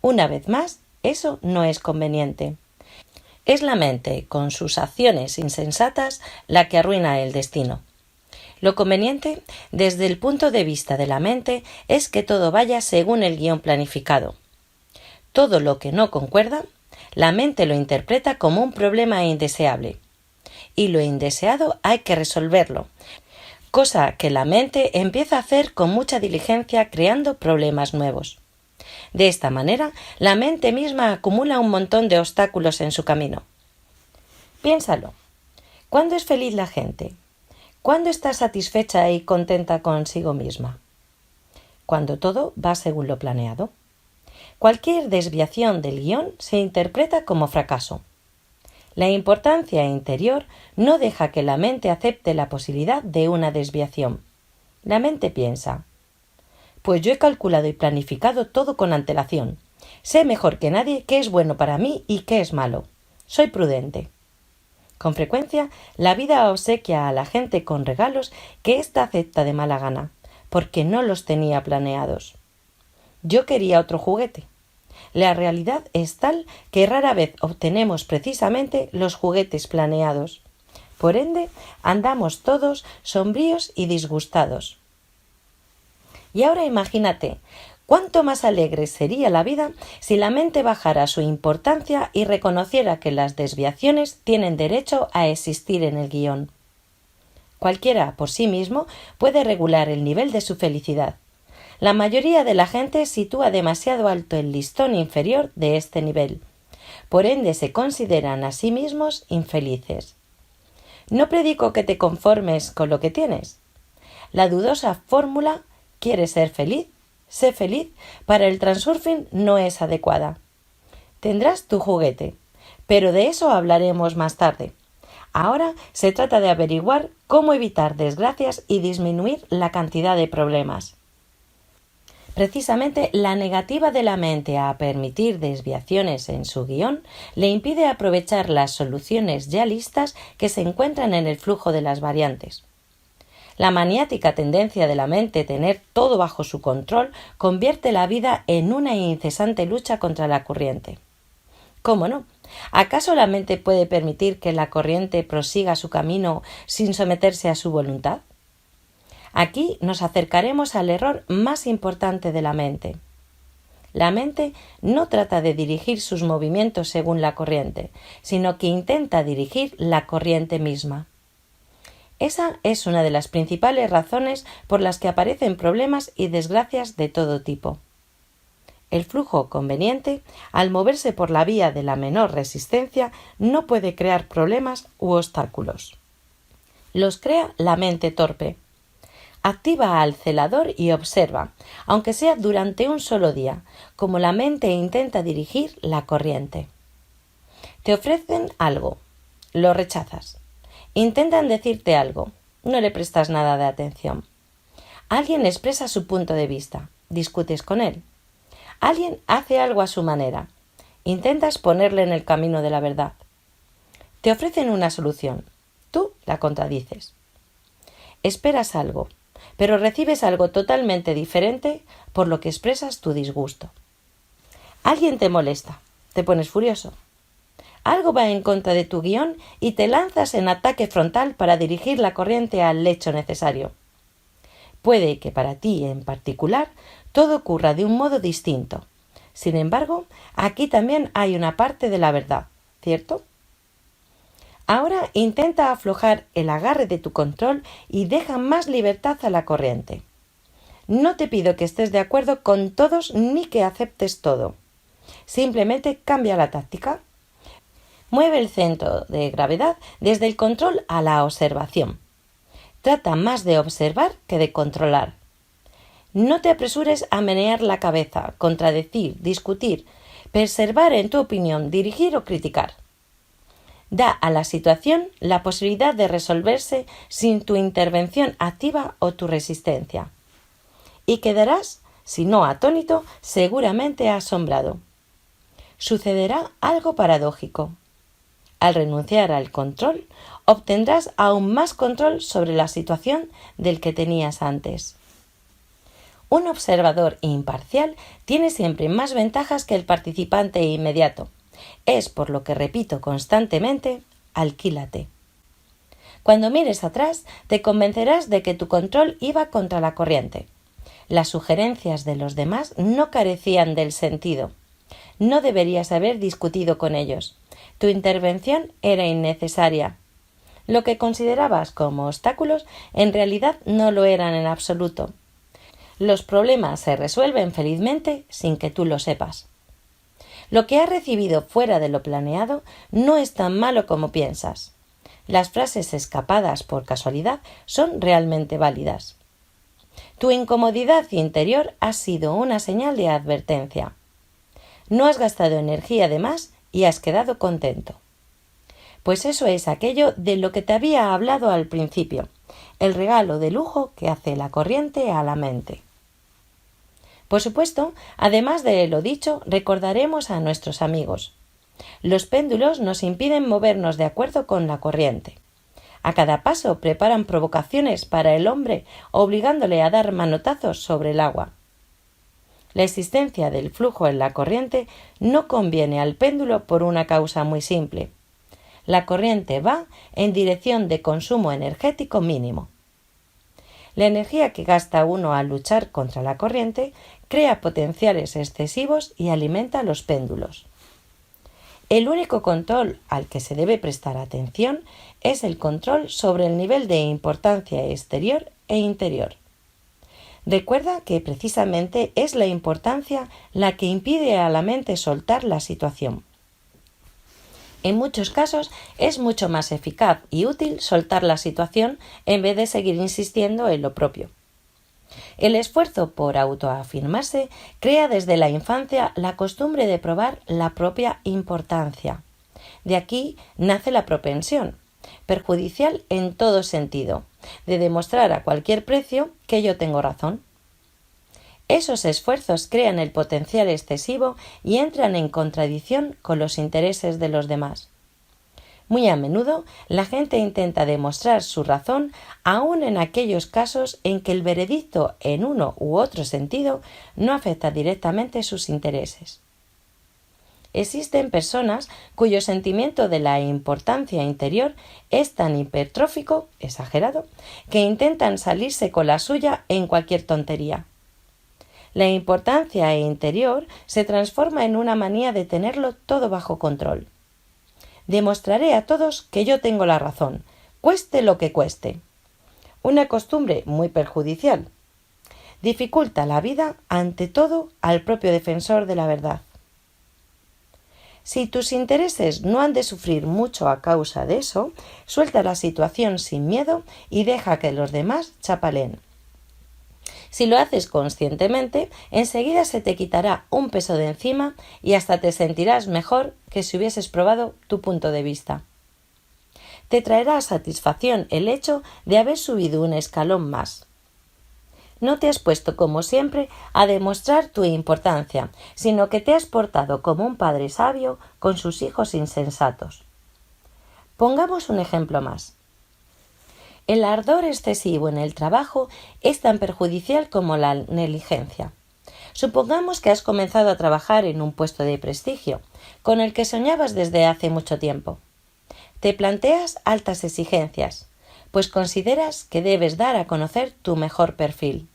Una vez más, eso no es conveniente. Es la mente, con sus acciones insensatas, la que arruina el destino. Lo conveniente, desde el punto de vista de la mente, es que todo vaya según el guión planificado. Todo lo que no concuerda, la mente lo interpreta como un problema indeseable. Y lo indeseado hay que resolverlo, cosa que la mente empieza a hacer con mucha diligencia creando problemas nuevos. De esta manera, la mente misma acumula un montón de obstáculos en su camino. Piénsalo. ¿Cuándo es feliz la gente? ¿Cuándo está satisfecha y contenta consigo misma? Cuando todo va según lo planeado. Cualquier desviación del guión se interpreta como fracaso. La importancia interior no deja que la mente acepte la posibilidad de una desviación. La mente piensa: pues yo he calculado y planificado todo con antelación. Sé mejor que nadie qué es bueno para mí y qué es malo. Soy prudente. Con frecuencia, la vida obsequia a la gente con regalos que ésta acepta de mala gana, porque no los tenía planeados. Yo quería otro juguete. La realidad es tal que rara vez obtenemos precisamente los juguetes planeados. Por ende, andamos todos sombríos y disgustados. Y ahora imagínate, cuánto más alegre sería la vida si la mente bajara su importancia y reconociera que las desviaciones tienen derecho a existir en el guión. Cualquiera, por sí mismo, puede regular el nivel de su felicidad. La mayoría de la gente sitúa demasiado alto el listón inferior de este nivel. Por ende, se consideran a sí mismos infelices. No predico que te conformes con lo que tienes. La dudosa fórmula ¿quieres ser feliz? Sé feliz para el transurfing no es adecuada. Tendrás tu juguete, pero de eso hablaremos más tarde. Ahora se trata de averiguar cómo evitar desgracias y disminuir la cantidad de problemas. Precisamente la negativa de la mente a permitir desviaciones en su guión le impide aprovechar las soluciones ya listas que se encuentran en el flujo de las variantes. La maniática tendencia de la mente a tener todo bajo su control convierte la vida en una incesante lucha contra la corriente. ¿Cómo no? ¿Acaso la mente puede permitir que la corriente prosiga su camino sin someterse a su voluntad? Aquí nos acercaremos al error más importante de la mente. La mente no trata de dirigir sus movimientos según la corriente, sino que intenta dirigir la corriente misma. Esa es una de las principales razones por las que aparecen problemas y desgracias de todo tipo. El flujo conveniente, al moverse por la vía de la menor resistencia, no puede crear problemas u obstáculos. Los crea la mente torpe. Activa al celador y observa, aunque sea durante un solo día, cómo la mente intenta dirigir la corriente. Te ofrecen algo, lo rechazas. Intentan decirte algo, no le prestas nada de atención. Alguien expresa su punto de vista, discutes con él. Alguien hace algo a su manera, intentas ponerle en el camino de la verdad. Te ofrecen una solución, tú la contradices. Esperas algo, pero recibes algo totalmente diferente, por lo que expresas tu disgusto. Alguien te molesta, te pones furioso. Algo va en contra de tu guión y te lanzas en ataque frontal para dirigir la corriente al lecho necesario. Puede que para ti en particular todo ocurra de un modo distinto. Sin embargo, aquí también hay una parte de la verdad, ¿cierto? Ahora intenta aflojar el agarre de tu control y deja más libertad a la corriente. No te pido que estés de acuerdo con todos ni que aceptes todo. Simplemente cambia la táctica. Mueve el centro de gravedad desde el control a la observación. Trata más de observar que de controlar. No te apresures a menear la cabeza, contradecir, discutir, preservar en tu opinión, dirigir o criticar. Da a la situación la posibilidad de resolverse sin tu intervención activa o tu resistencia. Y quedarás si no atónito, seguramente asombrado. Sucederá algo paradójico. Al renunciar al control, obtendrás aún más control sobre la situación del que tenías antes. Un observador imparcial tiene siempre más ventajas que el participante inmediato. Es por lo que repito constantemente, alquílate. Cuando mires atrás, te convencerás de que tu control iba contra la corriente. Las sugerencias de los demás no carecían del sentido. No deberías haber discutido con ellos. Tu intervención era innecesaria. Lo que considerabas como obstáculos en realidad no lo eran en absoluto. Los problemas se resuelven felizmente sin que tú lo sepas. Lo que has recibido fuera de lo planeado no es tan malo como piensas. Las frases escapadas por casualidad son realmente válidas. Tu incomodidad interior ha sido una señal de advertencia. No has gastado energía de más y has quedado contento. Pues eso es aquello de lo que te había hablado al principio, el regalo de lujo que hace la corriente a la mente. Por supuesto, además de lo dicho, recordaremos a nuestros amigos. Los péndulos nos impiden movernos de acuerdo con la corriente. A cada paso preparan provocaciones para el hombre, obligándole a dar manotazos sobre el agua. La existencia del flujo en la corriente no conviene al péndulo por una causa muy simple. La corriente va en dirección de consumo energético mínimo. La energía que gasta uno al luchar contra la corriente crea potenciales excesivos y alimenta los péndulos. El único control al que se debe prestar atención es el control sobre el nivel de importancia exterior e interior. Recuerda que precisamente es la importancia la que impide a la mente soltar la situación. En muchos casos es mucho más eficaz y útil soltar la situación en vez de seguir insistiendo en lo propio. El esfuerzo por autoafirmarse crea desde la infancia la costumbre de probar la propia importancia. De aquí nace la propensión, perjudicial en todo sentido, de demostrar a cualquier precio que yo tengo razón. Esos esfuerzos crean el potencial excesivo y entran en contradicción con los intereses de los demás. Muy a menudo la gente intenta demostrar su razón aun en aquellos casos en que el veredicto en uno u otro sentido no afecta directamente sus intereses. Existen personas cuyo sentimiento de la importancia interior es tan hipertrófico, exagerado, que intentan salirse con la suya en cualquier tontería. La importancia interior se transforma en una manía de tenerlo todo bajo control. Demostraré a todos que yo tengo la razón, cueste lo que cueste. Una costumbre muy perjudicial. Dificulta la vida, ante todo, al propio defensor de la verdad. Si tus intereses no han de sufrir mucho a causa de eso, suelta la situación sin miedo y deja que los demás chapaleen. Si lo haces conscientemente, enseguida se te quitará un peso de encima y hasta te sentirás mejor que si hubieses probado tu punto de vista. Te traerá satisfacción el hecho de haber subido un escalón más. No te has puesto, como siempre, a demostrar tu importancia, sino que te has portado como un padre sabio con sus hijos insensatos. Pongamos un ejemplo más. El ardor excesivo en el trabajo es tan perjudicial como la negligencia. Supongamos que has comenzado a trabajar en un puesto de prestigio, con el que soñabas desde hace mucho tiempo. Te planteas altas exigencias, pues consideras que debes dar a conocer tu mejor perfil.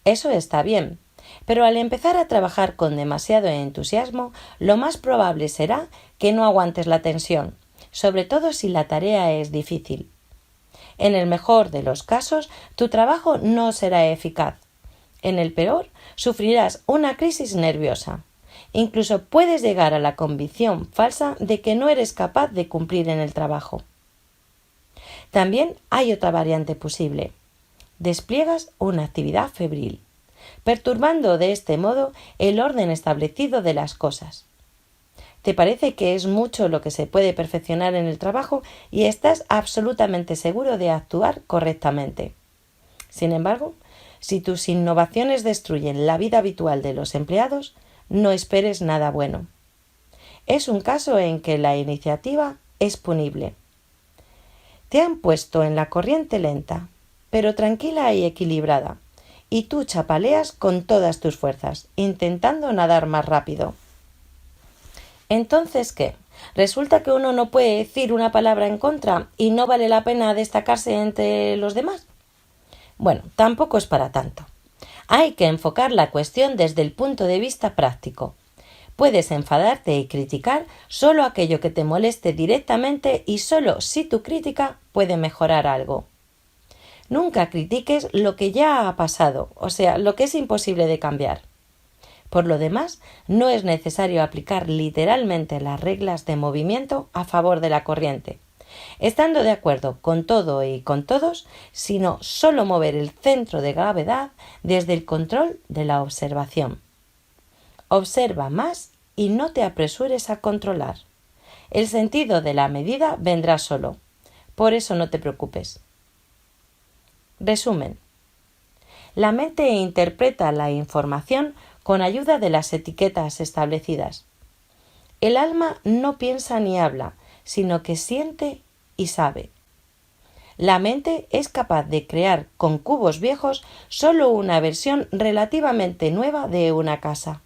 Eso está bien, pero al empezar a trabajar con demasiado entusiasmo, lo más probable será que no aguantes la tensión, sobre todo si la tarea es difícil. En el mejor de los casos, tu trabajo no será eficaz. En el peor, sufrirás una crisis nerviosa. Incluso puedes llegar a la convicción falsa de que no eres capaz de cumplir en el trabajo. También hay otra variante posible. Despliegas una actividad febril, perturbando de este modo el orden establecido de las cosas. Te parece que es mucho lo que se puede perfeccionar en el trabajo y estás absolutamente seguro de actuar correctamente. Sin embargo, Si tus innovaciones destruyen la vida habitual de los empleados, no esperes nada bueno. Es un caso en que la iniciativa es punible. Te han puesto en la corriente lenta, pero tranquila y equilibrada, y tú chapaleas con todas tus fuerzas, intentando nadar más rápido. ¿Entonces qué? ¿Resulta que uno no puede decir una palabra en contra y no vale la pena destacarse entre los demás? Bueno, tampoco es para tanto. Hay que enfocar la cuestión desde el punto de vista práctico. Puedes enfadarte y criticar solo aquello que te moleste directamente y solo si tu crítica puede mejorar algo. Nunca critiques lo que ya ha pasado, o sea, lo que es imposible de cambiar. Por lo demás, no es necesario aplicar literalmente las reglas de movimiento a favor de la corriente, estando de acuerdo con todo y con todos, sino solo mover el centro de gravedad desde el control de la observación. Observa más y no te apresures a controlar. El sentido de la medida vendrá solo. Por eso no te preocupes. Resumen. La mente interpreta la información con ayuda de las etiquetas establecidas. El alma no piensa ni habla, sino que siente y sabe. La mente es capaz de crear con cubos viejos solo una versión relativamente nueva de una casa.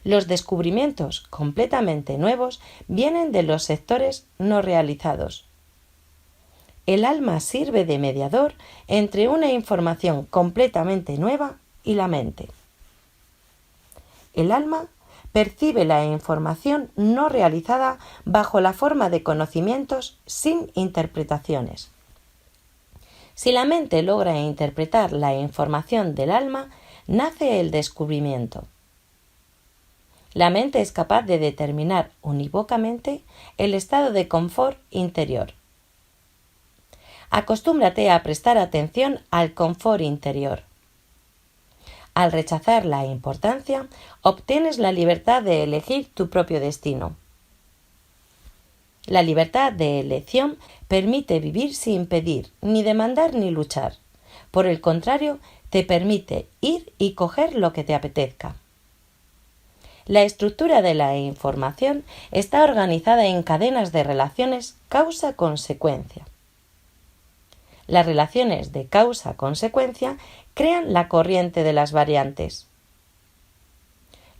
Los descubrimientos completamente nuevos vienen de los sectores no realizados. El alma sirve de mediador entre una información completamente nueva y la mente. El alma percibe la información no realizada bajo la forma de conocimientos sin interpretaciones. Si la mente logra interpretar la información del alma, nace el descubrimiento. La mente es capaz de determinar unívocamente el estado de confort interior. Acostúmbrate a prestar atención al confort interior. Al rechazar la importancia, obtienes la libertad de elegir tu propio destino. La libertad de elección permite vivir sin pedir, ni demandar ni luchar. Por el contrario, te permite ir y coger lo que te apetezca. La estructura de la información está organizada en cadenas de relaciones causa-consecuencia. Las relaciones de causa-consecuencia crean la corriente de las variantes.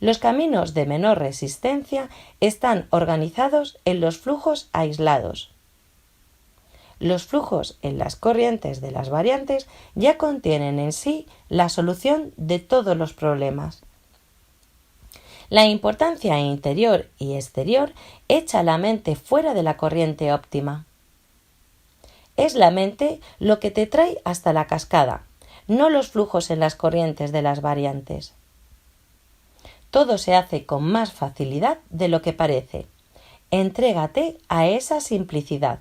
Los caminos de menor resistencia están organizados en los flujos aislados. Los flujos en las corrientes de las variantes ya contienen en sí la solución de todos los problemas. La importancia interior y exterior echa la mente fuera de la corriente óptima. Es la mente lo que te trae hasta la cascada, no los flujos en las corrientes de las variantes. Todo se hace con más facilidad de lo que parece. Entrégate a esa simplicidad.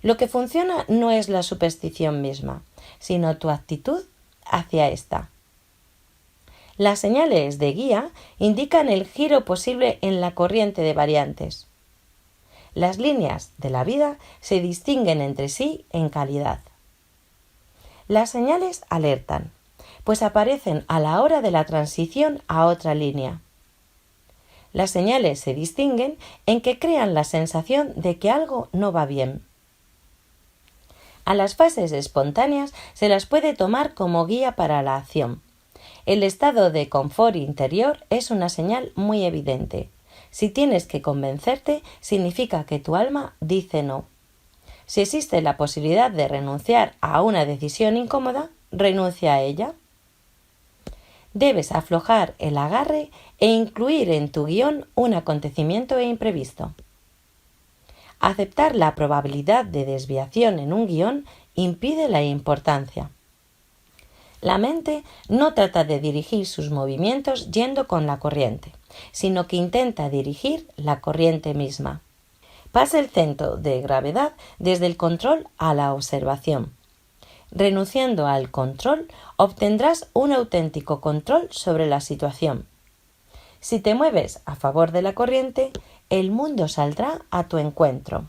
Lo que funciona no es la superstición misma, sino tu actitud hacia esta. Las señales de guía indican el giro posible en la corriente de variantes. Las líneas de la vida se distinguen entre sí en calidad. Las señales alertan, pues aparecen a la hora de la transición a otra línea. Las señales se distinguen en que crean la sensación de que algo no va bien. A las fases espontáneas se las puede tomar como guía para la acción. El estado de confort interior es una señal muy evidente. Si tienes que convencerte, significa que tu alma dice no. Si existe la posibilidad de renunciar a una decisión incómoda, renuncia a ella. Debes aflojar el agarre e incluir en tu guión un acontecimiento imprevisto. Aceptar la probabilidad de desviación en un guión impide la importancia. La mente no trata de dirigir sus movimientos yendo con la corriente, sino que intenta dirigir la corriente misma. Pasa el centro de gravedad desde el control a la observación. Renunciando al control, obtendrás un auténtico control sobre la situación. Si te mueves a favor de la corriente, el mundo saldrá a tu encuentro.